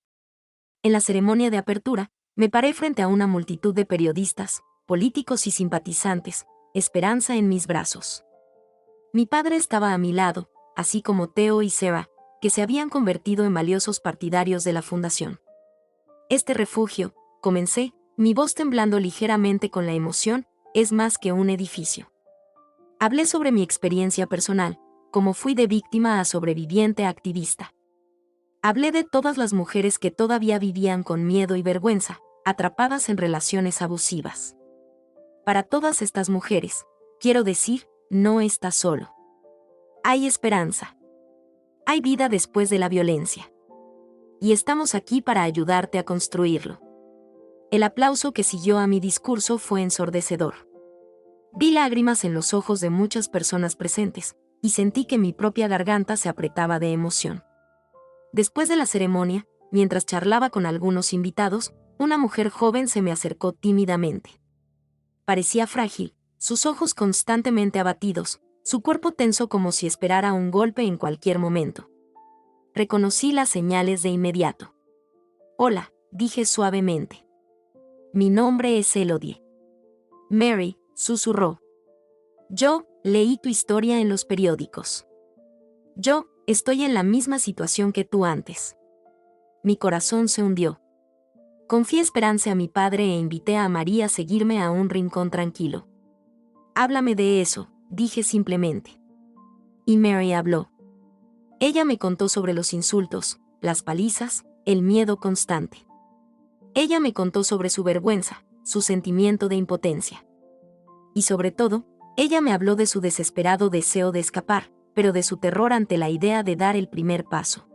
En la ceremonia de apertura, me paré frente a una multitud de periodistas, políticos y simpatizantes, Esperanza en mis brazos. Mi padre estaba a mi lado, así como Theo y Seba, que se habían convertido en valiosos partidarios de la fundación. Este refugio, comencé, mi voz temblando ligeramente con la emoción, es más que un edificio. Hablé sobre mi experiencia personal, cómo fui de víctima a sobreviviente a activista. Hablé de todas las mujeres que todavía vivían con miedo y vergüenza, atrapadas en relaciones abusivas. Para todas estas mujeres, quiero decir, no estás solo. Hay esperanza. Hay vida después de la violencia. Y estamos aquí para ayudarte a construirlo. El aplauso que siguió a mi discurso fue ensordecedor. Vi lágrimas en los ojos de muchas personas presentes, y sentí que mi propia garganta se apretaba de emoción. Después de la ceremonia, mientras charlaba con algunos invitados, una mujer joven se me acercó tímidamente. Parecía frágil, sus ojos constantemente abatidos, su cuerpo tenso como si esperara un golpe en cualquier momento. Reconocí las señales de inmediato. «Hola», dije suavemente. «Mi nombre es Elodie». «Mary», susurró. «Yo, leí tu historia en los periódicos». «Yo, estoy en la misma situación que tú antes». Mi corazón se hundió. Confié esperanza a mi padre e invité a María a seguirme a un rincón tranquilo. «Háblame de eso», dije simplemente. Y Mary habló. Ella me contó sobre los insultos, las palizas, el miedo constante. Ella me contó sobre su vergüenza, su sentimiento de impotencia. Y sobre todo, ella me habló de su desesperado deseo de escapar, pero de su terror ante la idea de dar el primer paso.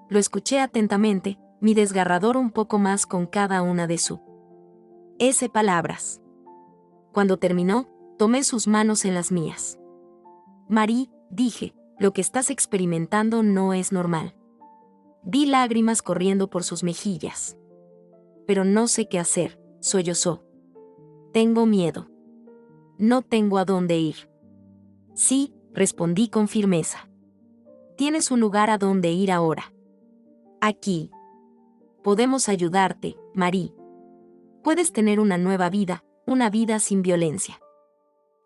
Lo escuché atentamente, mi desgarrador un poco más con cada una de sus palabras. Cuando terminó, tomé sus manos en las mías. «Marie», dije, «lo que estás experimentando no es normal». Vi lágrimas corriendo por sus mejillas. «Pero no sé qué hacer», sollozó. «Tengo miedo. No tengo a dónde ir». «Sí», respondí con firmeza. «Tienes un lugar a donde ir ahora. Aquí. Podemos ayudarte, Marie. Puedes tener una nueva vida, una vida sin violencia».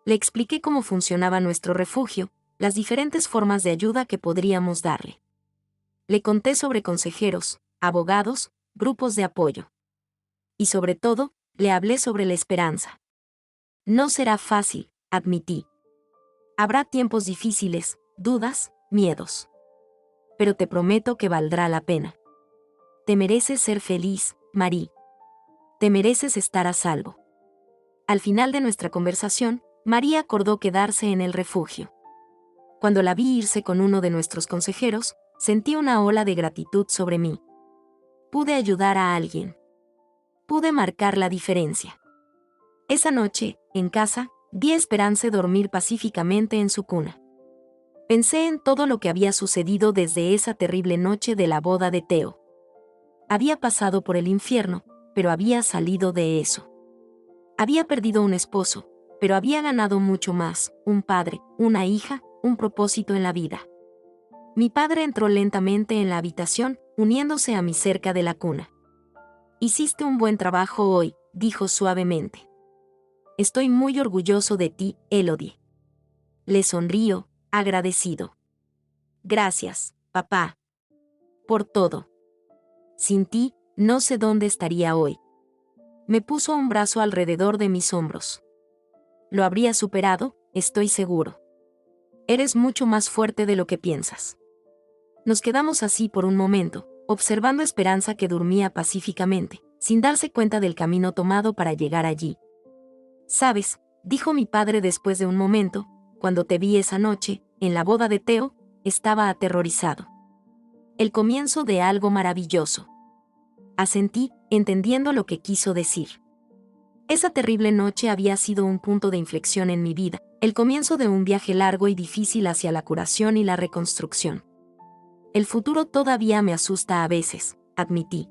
Le expliqué cómo funcionaba nuestro refugio, las diferentes formas de ayuda que podríamos darle. Le conté sobre consejeros, abogados, grupos de apoyo. Y sobre todo, le hablé sobre la esperanza. «No será fácil», admití. «Habrá tiempos difíciles, dudas, miedos. Pero te prometo que valdrá la pena. Te mereces ser feliz, Marie. Te mereces estar a salvo». Al final de nuestra conversación, María acordó quedarse en el refugio. Cuando la vi irse con uno de nuestros consejeros, sentí una ola de gratitud sobre mí. Pude ayudar a alguien. Pude marcar la diferencia. Esa noche, en casa, vi a Esperance dormir pacíficamente en su cuna. Pensé en todo lo que había sucedido desde esa terrible noche de la boda de Theo. Había pasado por el infierno, pero había salido de eso. Había perdido un esposo, pero había ganado mucho más, un padre, una hija, un propósito en la vida. Mi padre entró lentamente en la habitación, uniéndose a mí cerca de la cuna. «Hiciste un buen trabajo hoy», dijo suavemente. «Estoy muy orgulloso de ti, Elodie». Le sonrío, agradecido. «Gracias, papá. Por todo. Sin ti, no sé dónde estaría hoy». Me puso un brazo alrededor de mis hombros. «Lo habría superado, estoy seguro. Eres mucho más fuerte de lo que piensas». Nos quedamos así por un momento, observando a Esperanza que dormía pacíficamente, sin darse cuenta del camino tomado para llegar allí. «¿Sabes?», dijo mi padre después de un momento, «cuando te vi esa noche, en la boda de Theo, estaba aterrorizado. El comienzo de algo maravilloso». Asentí, entendiendo lo que quiso decir. Esa terrible noche había sido un punto de inflexión en mi vida, el comienzo de un viaje largo y difícil hacia la curación y la reconstrucción. «El futuro todavía me asusta a veces», admití.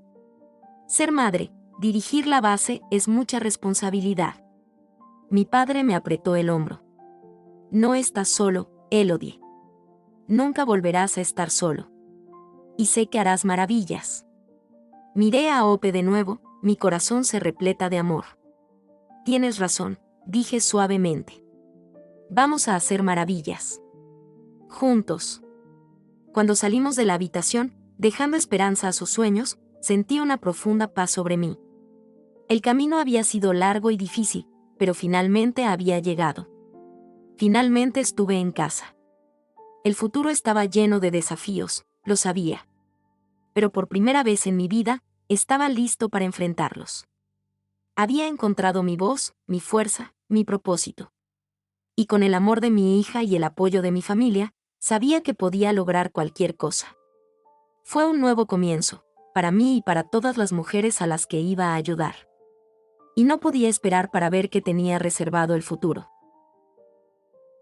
«Ser madre, dirigir la base, es mucha responsabilidad». Mi padre me apretó el hombro. «No estás solo, Elodie. Nunca volverás a estar solo. Y sé que harás maravillas». Miré a Ope de nuevo, mi corazón se repleta de amor. «Tienes razón», dije suavemente. «Vamos a hacer maravillas. Juntos». Cuando salimos de la habitación, dejando Esperanza a sus sueños, sentí una profunda paz sobre mí. El camino había sido largo y difícil, pero finalmente había llegado. Finalmente estuve en casa. El futuro estaba lleno de desafíos, lo sabía. Pero por primera vez en mi vida, estaba listo para enfrentarlos. Había encontrado mi voz, mi fuerza, mi propósito. Y con el amor de mi hija y el apoyo de mi familia, sabía que podía lograr cualquier cosa. Fue un nuevo comienzo, para mí y para todas las mujeres a las que iba a ayudar. Y no podía esperar para ver qué tenía reservado el futuro.